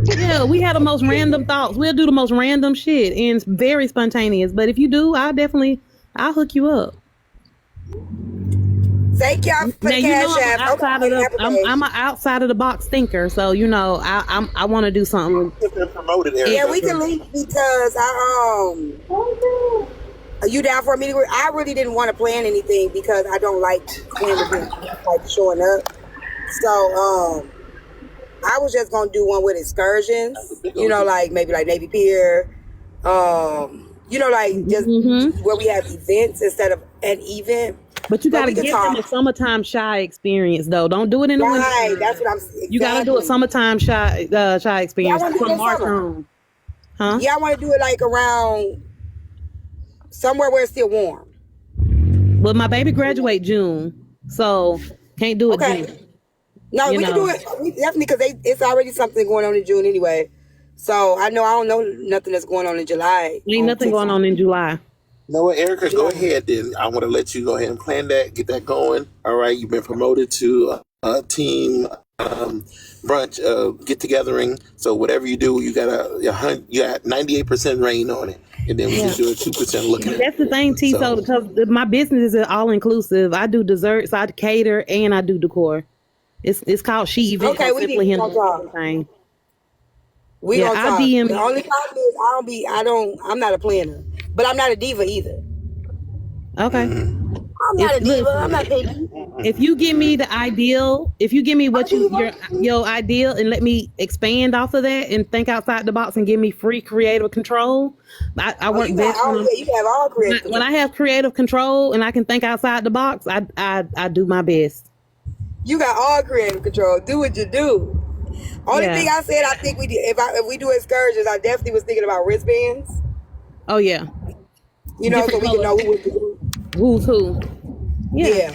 Yeah, we had the most random thoughts. We'll do the most random shit, and it's very spontaneous. But if you do, I'll hook you up. Thank y'all for the cash app. I'm an outside of the box thinker, so you know I want to do something. Yeah, we can link because are you down for a meeting? I really didn't want to plan anything because I don't like showing up. So I was just gonna do one with excursions, you know, like maybe like Navy Pier, you know, like just where we have events instead of an event. But you gotta get them a summertime shy experience though. Don't do it in the winter. Right, that's what I'm saying. You gotta do a summertime shy experience from March on. Huh? Yeah, I want to do it like around somewhere where it's still warm. Well, my baby graduate June, so can't do it then. No, we can do it definitely because it's already something going on in June anyway. So I don't know nothing that's going on in July. Ain't nothing going on in July. You know what, Erica, go ahead then. I want to let you go ahead and plan that, get that going. All right, you've been promoted to a team brunch, get-togethering. So whatever you do, you got 98% rain on it. And then we just do a 2% looking at it. That's the thing, T. So because my business is all-inclusive. I do desserts, I cater, and I do decor. It's called She Event. Okay, we need to talk. We gonna talk. The only problem is I'm not a planner, but I'm not a diva either. Okay. I'm not a diva. I'm not picky. If you give me the ideal, if you give me what your ideal and let me expand off of that and think outside the box and give me free creative control, I work best. You have all creative. When I have creative control and I can think outside the box, I do my best. You got all creative control. Do what you do. Only thing I said, I think if we do excursions, I definitely was thinking about wristbands. Oh yeah. You know, so we can know who's who. Yeah.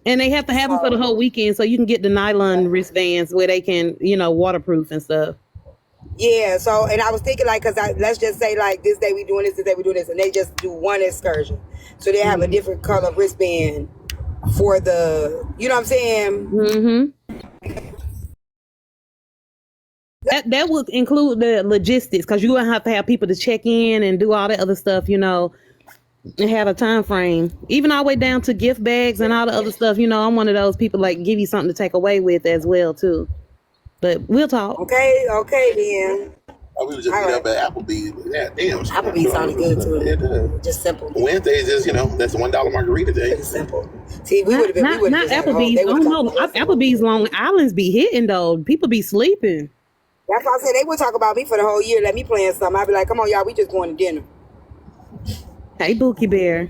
And they have to have them for the whole weekend, so you can get the nylon wristbands where they can, waterproof and stuff. Yeah. So, and I was thinking because let's just say like this day we doing this day we doing this, and they just do one excursion, so they have a different color wristband for the, you know what I'm saying? That would include the logistics, because you're gonna have to have people to check in and do all that other stuff, you know, and have a time frame. Even all the way down to gift bags and all the other stuff. You know, I'm one of those people like give you something to take away with as well too. But we'll talk. Okay, then. We was just meeting up at Applebee's. Yeah, damn. Applebee's sounded good too. Yeah, it does. Just simple. Wednesdays is, that's a $1 margarita day. Pretty simple. See, we would have been. Not Applebee's. I don't know. Applebee's Long Island's be hitting though. People be sleeping. That's why I said they would talk about me for the whole year. Let me plan something. I'd be like, come on, y'all, we just going to dinner. Hey, Bookie Bear.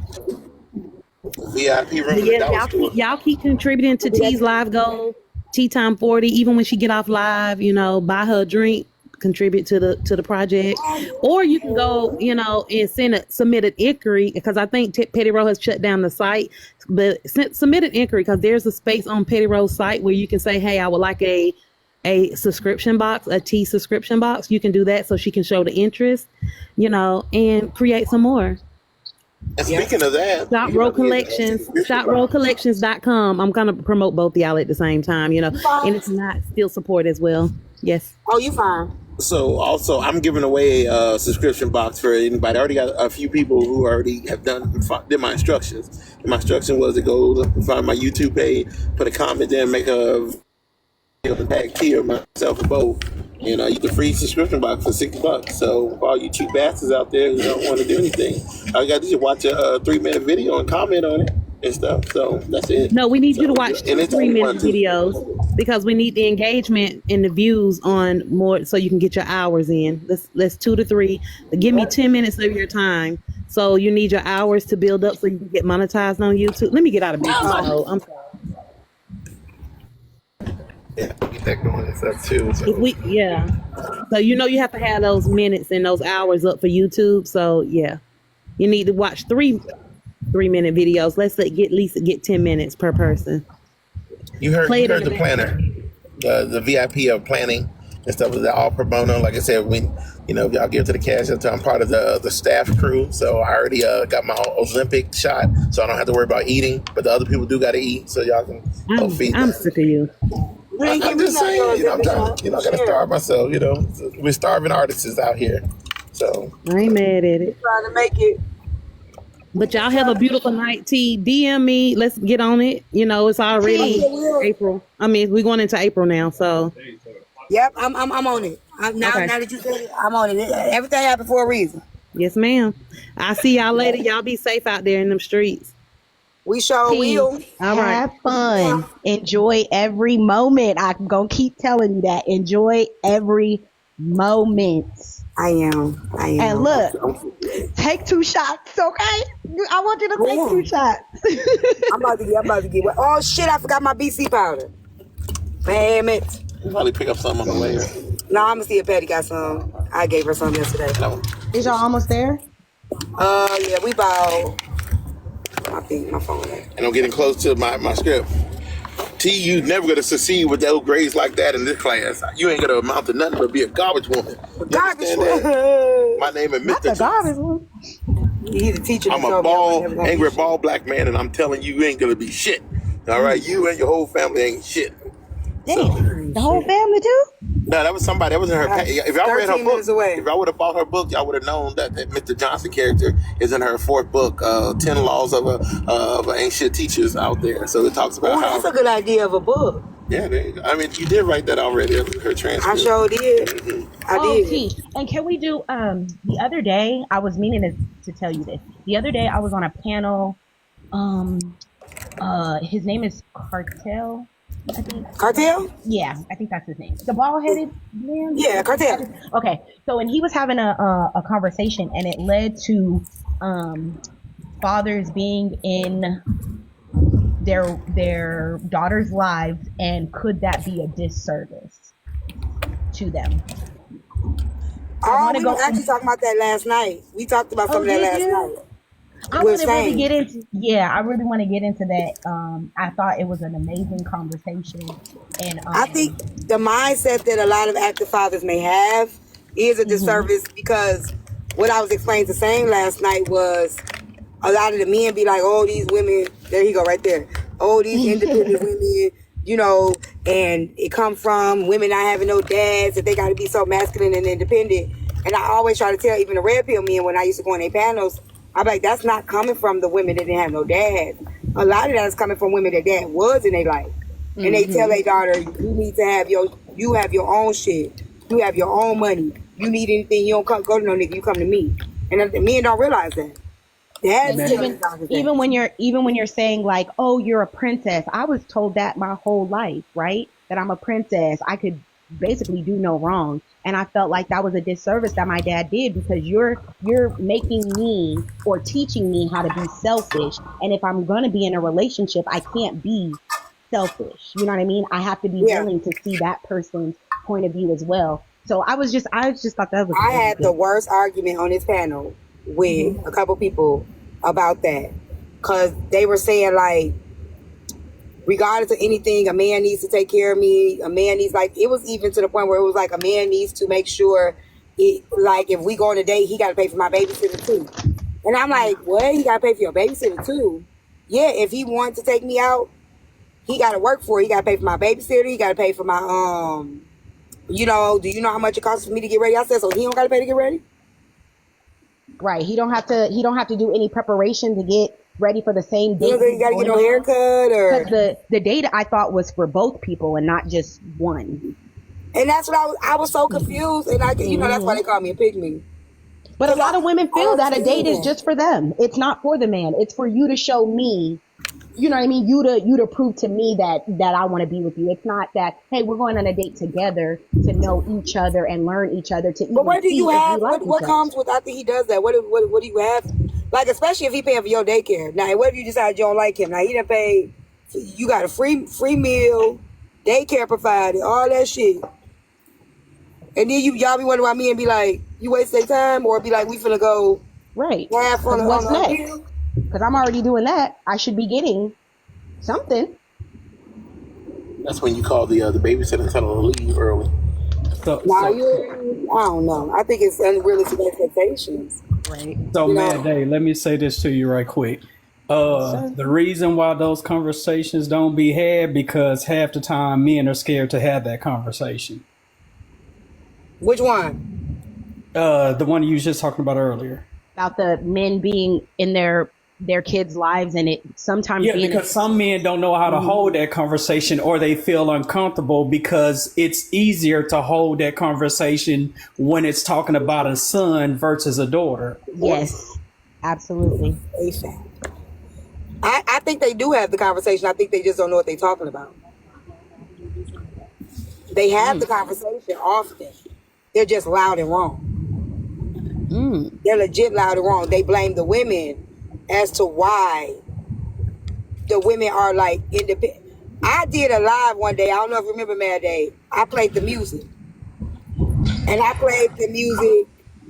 VIP room. Yeah, y'all keep contributing to T's Live Goal. Tea Time 40. Even when she get off live, buy her a drink. Contribute to the project, or you can go, and submit an inquiry, because I think Petty Row has shut down the site. But submit an inquiry, because there's a space on Petty Row's site where you can say, "Hey, I would like a subscription box, a tea subscription box." You can do that, so she can show the interest, and create some more. And speaking of that, Shop Row Collections, shoprowcollections.com. I'm gonna promote both of y'all at the same time, and it's not still support as well. Yes. Oh, you fine. So also, I'm giving away a subscription box for anybody. I already got a few people who already have did my instructions. And my instruction was to go find my YouTube page, put a comment there, and make a tag T or myself or both. You get the free subscription box for $60. So for all you cheap bastards out there who don't want to do anything, all you got to do is watch a 3-minute video and comment on it and stuff. So that's it. No, we need you to watch 3-minute videos, because we need the engagement and the views on more, so you can get your hours in. Let's 2 to 3. Give me 10 minutes of your time. So you need your hours to build up so you can get monetized on YouTube. Let me get out of business mode. I'm sorry. Yeah, get that going and stuff too. So. So you have to have those minutes and those hours up for YouTube. So yeah, you need to watch 3-minute videos. Let's at least get 10 minutes per person. You heard the planner, the VIP of planning and stuff. Is that all pro bono? Like I said, if y'all give to the cash, I'm part of the staff crew. So I already got my Olympic shot, so I don't have to worry about eating. But the other people do got to eat, so y'all can help feed them. I'm sick of you. I'm just saying, I'm trying, I gotta starve myself. We're starving artists out here. So I ain't mad at it. Trying to make it. But y'all have a beautiful night, T. DM me. Let's get on it. It's already April. I mean, we're going into April now, so. Yep, I'm on it. Now that you said it, I'm on it. Everything happened for a reason. Yes, ma'am. I'll see y'all later. Y'all be safe out there in them streets. We sure will. Have fun. Enjoy every moment. I'm going to keep telling you that. Enjoy every moment. I am. And look, take 2 shots, okay? I want you to take 2 shots. I'm about to get. Oh shit! I forgot my BC powder. Damn it! You probably pick up some on the way. No, I'm gonna see if Patty got some. I gave her some yesterday. No. Is y'all almost there? Yeah, we about. My phone. And I'm getting close to my script. T, you never gonna succeed with those grades like that in this class. You ain't gonna amount to nothing but be a garbage woman. Garbage woman. My name is Not Mr. the garbage one. He's a teacher. I'm a angry bald black man, and I'm telling you, you ain't gonna be shit. All right, you and your whole family ain't shit. Damn, the whole family too? No, that was somebody. That wasn't her. If I read her book, away. if I would have bought her book, y'all would have known that Mr. Johnson character is in her 4th book, 10 Laws of Ancient Teachers out there. So it talks about how. That's a good idea of a book. Yeah, I mean, you did write that already. Her transcript. I sure did. Mm-hmm. I did. Okay. And can we do? The other day, I was meaning to tell you this. The other day, I was on a panel. His name is Cartel. I think. Cartel? Yeah, I think that's his name. The bald-headed man? Yeah, Cartel. Okay, so and he was having a conversation, and it led to fathers being in their daughters' lives, and could that be a disservice to them? We were actually talking about that last night. We talked about some of that last night. I want to really get into. Yeah, I really want to get into that. I thought it was an amazing conversation, and I think the mindset that a lot of active fathers may have is a disservice, because what I was explaining to Sam last night was a lot of the men be like, "Oh, these women." There you go, right there. "Oh, these independent women you know, and it come from women not having no dads, that they got to be so masculine and independent. And I always try to tell even the red pill men when I used to go on their panels, I'm like, that's not coming from the women that didn't have no dad. A lot of that is coming from women that dad was in their life. And they tell their daughter, you need to have you have your own shit. You have your own money. You need anything, you don't go to no nigga, you come to me. And the men don't realize that. Even when you're saying like, oh, you're a princess. I was told that my whole life, right? That I'm a princess. I could basically do no wrong. And I felt like that was a disservice that my dad did, because you're making me or teaching me how to be selfish. And if I'm going to be in a relationship, I can't be selfish. You know what I mean? I have to be willing to see that person's point of view as well. So I just thought that was. I had the worst argument on this panel with a couple people about that, because they were saying like, regardless of anything, a man needs to take care of me. A man needs, like, it was even to the point where it was like a man needs to make sure, like, if we go on a date, he got to pay for my babysitter too. And I'm like, what? He got to pay for your babysitter too? Yeah, if he wants to take me out, he got to work for it. He got to pay for my babysitter. He got to pay for my, you know, do you know how much it costs for me to get ready? I said, so he don't got to pay to get ready? Right. He don't have to do any preparation to get ready for the same date. You got to get no haircut, or the date I thought was for both people and not just one. And that's what I was so confused, and you know, that's why they call me a pygmy. But a lot of women feel that a date is just for them. It's not for the man. It's for you to show me, you know what I mean? You to prove to me that I want to be with you. It's not that, hey, we're going on a date together to know each other and learn each other. But what do you have? What comes with after he does that? What do you have? Like, especially if he paying for your daycare. Now, what if you decide you don't like him? Now, he done paid, you got a free meal, daycare provided, all that shit. And then y'all be wondering why me and be like, you waste their time, or be like, we finna go right. half on what's next? Because I'm already doing that. I should be getting something. That's when you call the babysitter and tell them to leave early. I don't know. I think it's unrealistic expectations. Right. So, Mad Day, let me say this to you right quick. The reason why those conversations don't be had, because half the time men are scared to have that conversation. Which one? The one you was just talking about earlier. About the men being in their kids' lives, and it sometimes because some men don't know how to hold that conversation, or they feel uncomfortable because it's easier to hold that conversation when it's talking about a son versus a daughter. Yes, absolutely. I think they do have the conversation. I think they just don't know what they're talking about. They have the conversation often. They're just loud and wrong. They're legit loud and wrong. They blame the women as to why the women are like independent. I did a live one day. I don't know if you remember, Mad Day. I played the music. And I played the music,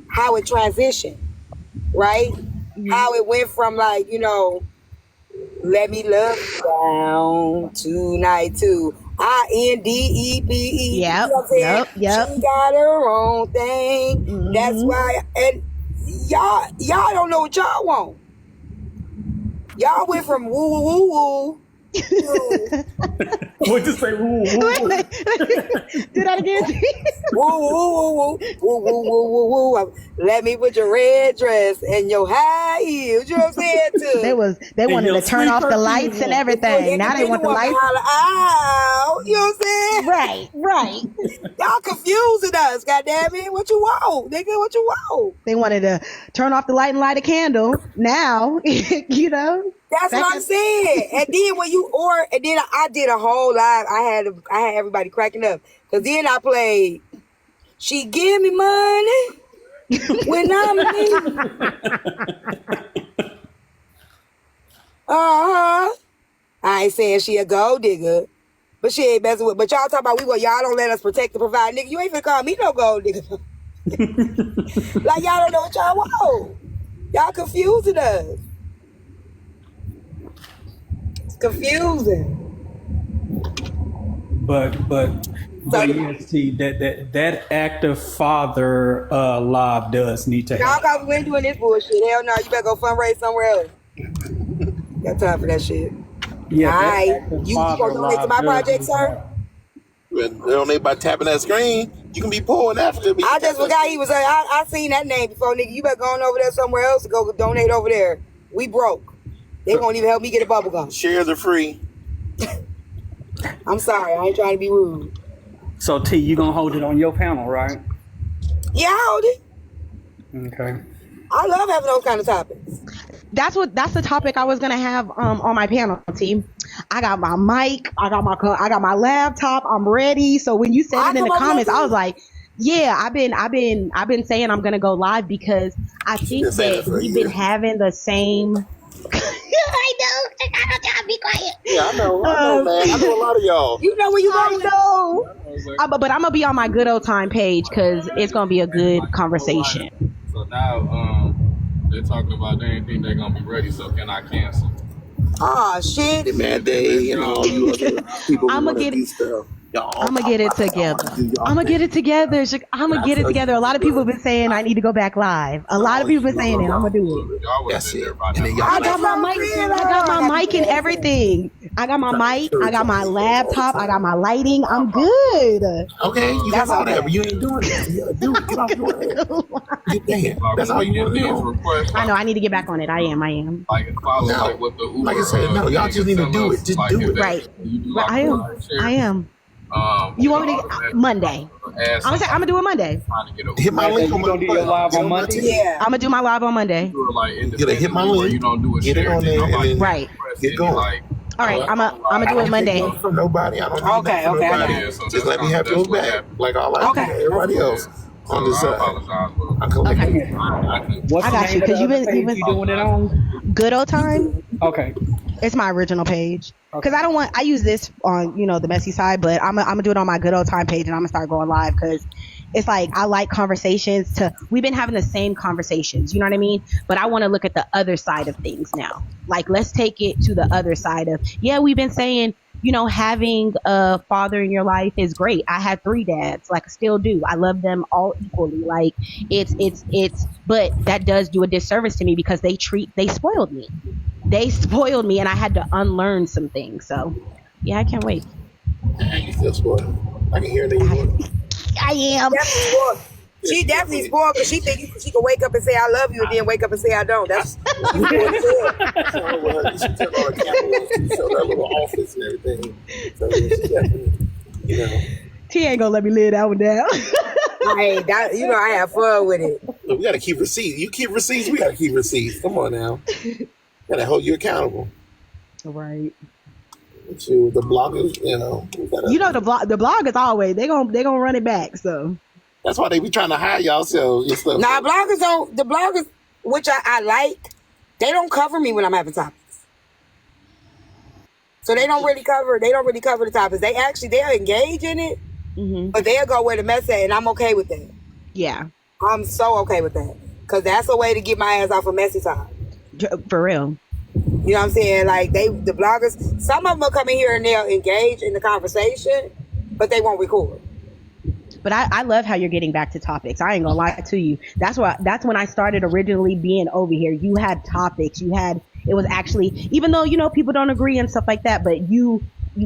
how it transitioned, right? How it went from like, you know, let me love you down tonight to INDEPE. Yep. You know what I'm saying? Yep. She got her own thing. That's why. And y'all don't know what y'all want. Y'all went from woo woo woo woo. What to say? Woo, woo, woo. Do that again. Woo woo woo woo woo woo woo woo woo. Let me put your red dress and your high heels. You know what I'm saying? Too. They wanted to turn off the lights and everything. Now they want the lights. Out. You know what I'm saying? Right. Y'all confusing us. Goddamn it! What you want, nigga? What you want? They wanted to turn off the light and light a candle. Now, you know. That's what I'm saying. And then I did a whole live. I had everybody cracking up, because then I played "She Give Me Money When I'm in." I ain't saying she a gold digger, but she ain't messing with. But y'all talking about y'all don't let us protect and provide, nigga. You ain't finna call me no gold digger. Like, y'all don't know what y'all want. Y'all confusing us. Confusing. But yes, that active father live does need to happen. Y'all we ain't doing this bullshit. Hell no, you better go fundraise somewhere else. Got time for that shit. Yeah, Alright. that's You gonna donate to my project, sir? You donate by tapping that screen. You can be poor in Africa. But I just forgot he was. I seen that name before, nigga. You better go on over there somewhere else to go donate over there. We broke. They won't even help me get a bubble gum. Shares are free. I'm sorry. I ain't trying to be rude. So T, you gonna hold it on your panel, right? Yeah, I hold it. Okay. I love having those kind of topics. That's the topic I was gonna have on my panel team. I got my mic, I got my laptop, I'm ready. So when you said it in the comments, I was like, yeah, I've been saying I'm gonna go live because I think that we've been having the same. I know. I gotta be quiet. Yeah, I know, man. I know a lot of y'all. You know where you going? I know. But I'm gonna be on my good old time page because it's gonna be a good conversation. So now, they're talking about they ain't think they're gonna be ready. So can I cancel? Oh shit, man, they and all you other people. I'm gonna get it. I'm gonna get it together. I'm gonna get it together. I'm gonna get it together. A lot of people have been saying I need to go back live. A lot of people have been saying it. I'm gonna do it. That's it. I got my mic. I got my mic and everything. I got my mic. I got my laptop. I got my lighting. I'm good. Okay, you got all that, but you ain't doing it. You gotta do it. Get off your ass. Get there. That's all you want to do. I know. I need to get back on it. I am. Like I said, no, y'all just need to do it. Just do it. Right. I am. You want me to Monday? I'm gonna do it Monday. Hit my link on Monday. Your live on Monday. Yeah, I'm gonna do my live on Monday. You gotta hit my link. You don't do it. Get it on there and then right. Get going. All right, I'm gonna do it Monday. For nobody, I don't need Okay, that for okay, nobody. okay. Just let me have yours back, like all like everybody else on this side. I'm collecting. What's I got the you name because of the you've other page been you doing it on? Good old time. Okay. It's my original page because I use this on the messy side, but I'm gonna do it on my good old time page and I'm gonna start going live because it's like I like conversations. We've been having the same conversations, you know what I mean? But I want to look at the other side of things now. Like let's take it to the other side of we've been saying having a father in your life is great. I had 3 dads, like I still do. I love them all equally. Like but that does do a disservice to me because they spoiled me. They spoiled me and I had to unlearn some things. So yeah, I can't wait. You still spoiled. I can hear that. I am. She definitely spoiled because she think she can wake up and say I love you and then wake up and say I don't. That's what she took all the cameras, she showed her little office and everything. So yeah, she definitely, T ain't gonna let me lay that one down. Hey, I have fun with it. Look, we gotta keep receipts. You keep receipts, we gotta keep receipts. Come on now. Gotta hold you accountable. Right. The bloggers, the bloggers always they gonna run it back. So that's why they be trying to hire y'all selves and stuff. Nah, the bloggers, which I like, they don't cover me when I'm having topics. So they don't really cover the topics. They'll engage in it, but they'll go where the mess at, and I'm okay with that. Yeah. I'm so okay with that. Because that's a way to get my ass off of messy time. For real. You know what I'm saying? Like the bloggers, some of them will come in here and they'll engage in the conversation, but they won't record. But I love how you're getting back to topics. I ain't gonna lie to you. That's when I started originally being over here. You had topics. It was actually, even though, people don't agree and stuff like that, but you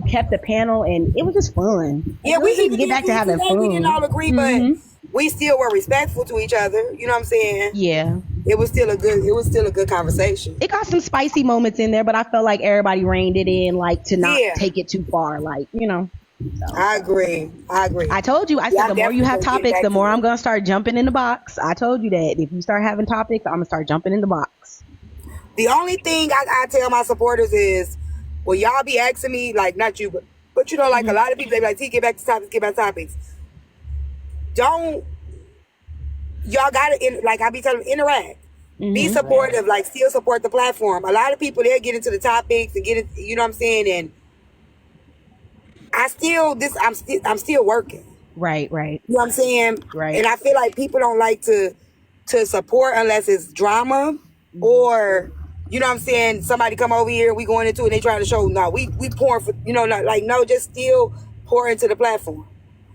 kept the panel and it was just fun. Yeah, we need to get back to having fun. We didn't all agree, but we still were respectful to each other. You know what I'm saying? Yeah. It was still a good conversation. It got some spicy moments in there, but I felt like everybody reined it in, like to not take it too far, like, So. I agree. I told you. I said the more you have topics, the more I'm gonna start jumping in the box. I told you that if you start having topics, I'm gonna start jumping in the box. The only thing I tell my supporters is, well, y'all be asking me, like, not you, but like a lot of people, they be like, T, get back to topics. Don't, y'all gotta, like I be telling them, interact. Be supportive, like still support the platform. A lot of people, they'll get into the topics and get it, you know what I'm saying? And I'm still working. Right. You know what I'm saying? Right. And I feel like people don't like to support unless it's drama or, you know what I'm saying, somebody come over here, we going into it, and they trying to show, no, we pouring for, no, just still pour into the platform.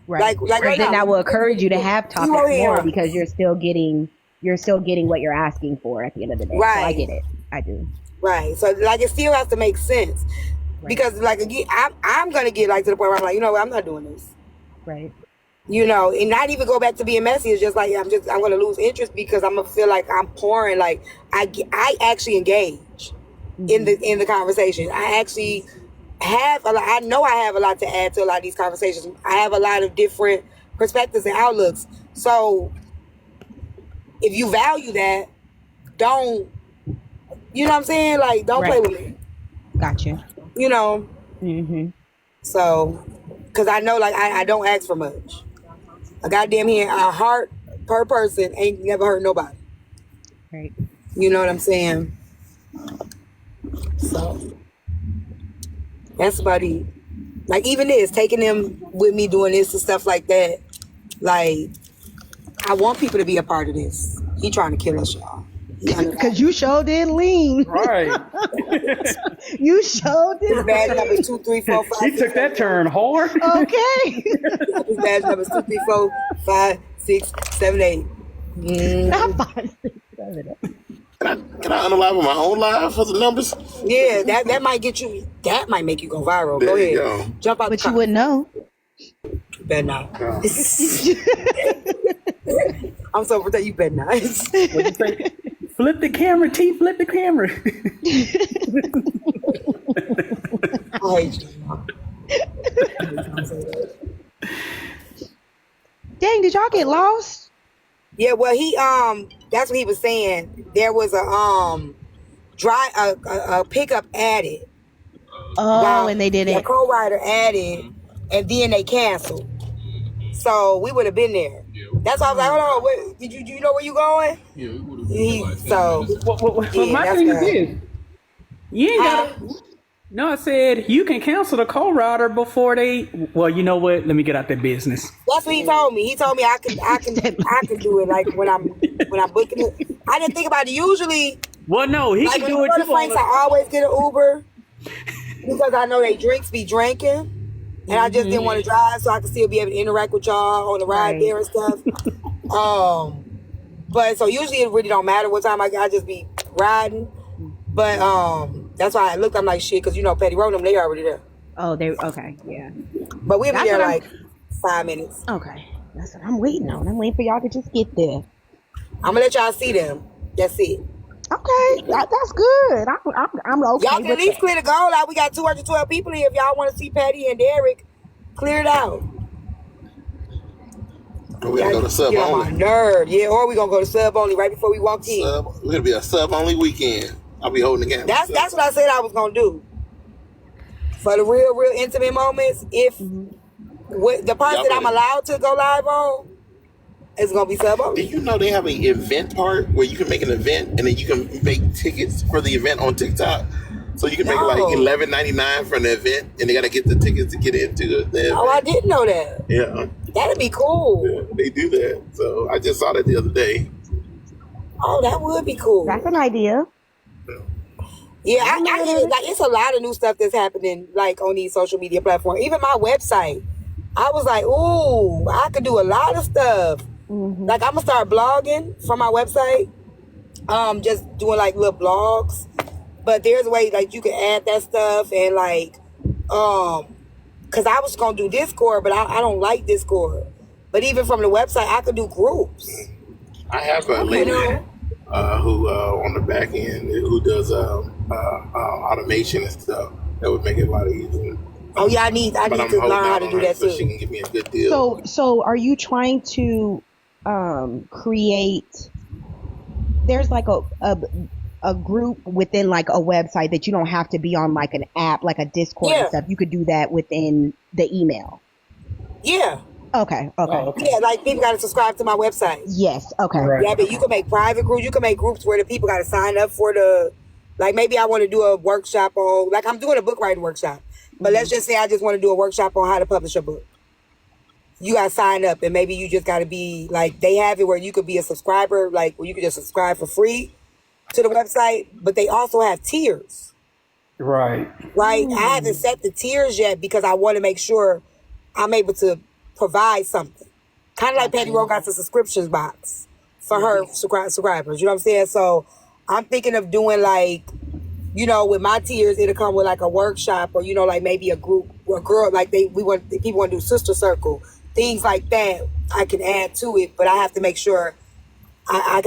Right. Like right then now, that will encourage you to have topics more because you're still getting what you're asking for at the end of the day. Right. So I get it. I do. Right. So like it still has to make sense. Because like again, I'm gonna get like to the point where I'm like, you know what, I'm not doing this. Right. You know, and not even go back to being messy. It's just like I'm gonna lose interest because I'm gonna feel like I'm pouring. Like I actually engage in the conversation. I actually have a lot. I know I have a lot to add to a lot of these conversations. I have a lot of different perspectives and outlooks. So if you value that, don't. You know what I'm saying? Like, don't play with me. Gotcha. You know. Mm-hmm. So, because I know, like, I don't ask for much. A goddamn a heart per person ain't never hurt nobody. Right. You know what I'm saying? So, that's about it. Like, even this, taking them with me doing this and stuff like that. Like, I want people to be a part of this. He trying to kill us, y'all. Because you sure did lean. Right. You sure did. His badge number 2, 3, 4, 5. He took that turn hard. Okay. His badge number 2, 3, 4, 5, 6, 7, 8. Not 5, 6, 7, 8. Can I unalive on my own live for the numbers? Yeah, that might get you. That might make you go viral. There Go you ahead. go. Jump out. But you wouldn't know. Better not. I'm so protect you. Better not. What'd you say? Flip the camera, T. Flip the camera. I hate you. Dang, did y'all get lost? Yeah, well, he that's what he was saying. There was a pickup added. Oh, and they did The it. co-writer added, and then they canceled. So we would have been there. That's why I was like, hold on, what, did you know where you going? Yeah, we would have been like 10 So minutes. Well, my that's thing is bad. this. You ain't got. No, I said you can cancel the co-writer before they. Well, you know what? Let me get out that business. That's what he told me. He told me I can do it like when I'm booking it. I didn't think about it. Usually, Well, no, he like can when do you it. go to You Frank's, I always get an Uber because I know they drinks be drinking. And I just didn't want to drive so I could still be able to interact with y'all on the ride there and stuff. But so usually it really don't matter what time I just be riding. But that's why I looked. I'm like shit because you know Petty Road them they already there. Oh, they okay, yeah. But we'll be That's there what like 5 minutes. Okay, that's what I'm waiting on. I'm waiting for y'all to just get there. I'm gonna let y'all see them. That's it. Okay, that's good. I'm okay. Y'all can at least clear the goal out. We got 212 people here. If y'all want to see Patty and Derek, clear it out. We're gonna go to sub Get on my only. nerve. Yeah, or we gonna go to sub only right before we walk in. We're gonna be a sub only weekend. I'll be holding the camera. That's what I said I was gonna do. For the real intimate moments, if the parts that I'm allowed to go live on, it's gonna be sub only. Did you know they have an event part where you can make an event and then you can make tickets for the event on TikTok? So you can make like $11.99 for an event, and they gotta get the tickets to get into the event. Oh, I didn't know that. Yeah, That'd be cool. yeah, they do that. So I just saw that the other day. Oh, that would be cool. That's an idea. Yeah, I hear like it's a lot of new stuff that's happening like on these social media platforms. Even my website, I was like, ooh, I could do a lot of stuff. Like I'm gonna start blogging from my website. Just doing like little blogs. But there's a way like you can add that stuff and like, cause I was gonna do Discord, but I don't like Discord. But even from the website, I could do groups. I have a lady who on the back end who does automation and stuff. That would make it a lot easier. Oh yeah, I need to learn how to do that so too. she can give me a good deal. So are you trying to create? There's like a group within like a website that you don't have to be on like an app, like a Discord and stuff. You could do that within the email. Yeah. Okay. Yeah, like people got to subscribe to my website. Yes. Okay. Yeah, but you can make private groups. You can make groups where the people got to sign up for the, like maybe I want to do a workshop on, like I'm doing a book writing workshop. But let's just say I just want to do a workshop on how to publish a book. You got to sign up and maybe you just got to be like, they have it where you could be a subscriber, like where you could just subscribe for free to the website. But they also have tiers. Right. Right? I haven't set the tiers yet because I want to make sure I'm able to provide something. Kind of like Patty Rowe got the subscriptions box for her subscribers. You know what I'm saying? So I'm thinking of doing like you know, with my tears, it'll come with like a workshop or, you know, like maybe a group or a girl, like people want to do sister circle, things like that. I can add to it, but I have to make sure I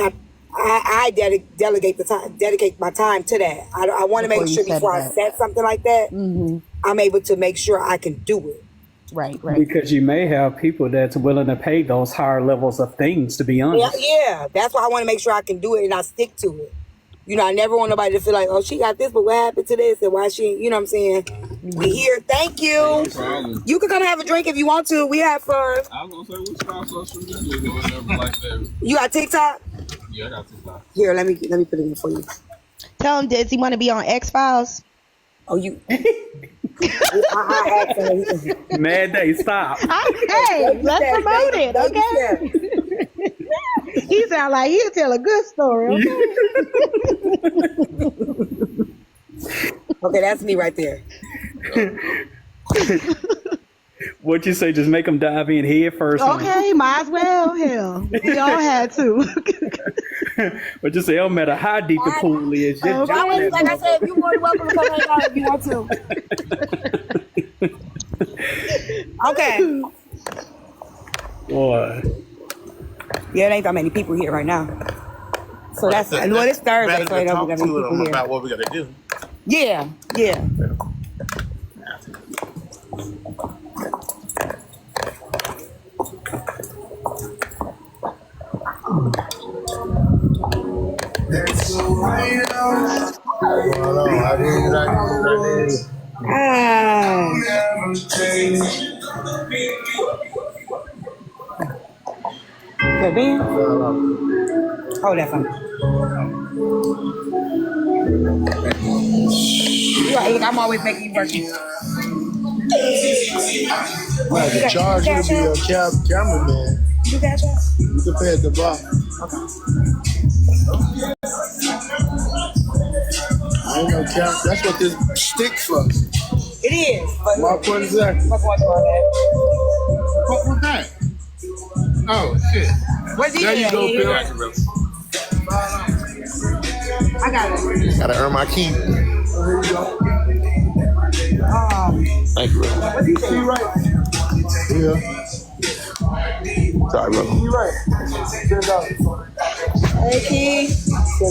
dedicate my time to that. I want to make sure before I set something like that, I'm able to make sure I can do it. Right. Because you may have people that's willing to pay those higher levels of things, to be honest. Yeah, that's why I want to make sure I can do it and I stick to it. You know, I never want nobody to feel like, oh, she got this, but what happened to this? And why she, you know what I'm saying? We here. Thank you. No problem. You can come have a drink if you want to. We have fun. I was gonna say, what's our social media or whatever like that? You got TikTok? Yeah, I got TikTok. Here, let me put it in for you. Tell him, does he want to be on X-Files? Oh, you. Mad Day, stop. Hey, let's promote it, okay? He sound like he'll tell a good story, okay? Okay, that's me right there. What you say? Just make them dive in head first. Okay, might as well. Hell, we all had to. But you say, no matter how deep the pool is, just jump in. Like I said, you're more than welcome to come hang out if you want to. Okay. Boy. Yeah, it ain't that many people here right now. So that's well, it's Thursday, so Better ain't to that talk many to people them here. about what we gotta do. Yeah. The band? Oh, that's fine. Right, look, I'm always making you work. Well, the charge would be a cameraman. You got that? You can pay at the bar. I ain't no camera. That's what this stick for. It is. But Mark, what is that? what's going on What's that? Oh, shit. there? Where's he There you at? go, Bill. I got it. Gotta earn my keep. Thank you, bro. What's he say? Right. Yeah. Sorry, bro. You right. $10. Hey, Key. $10.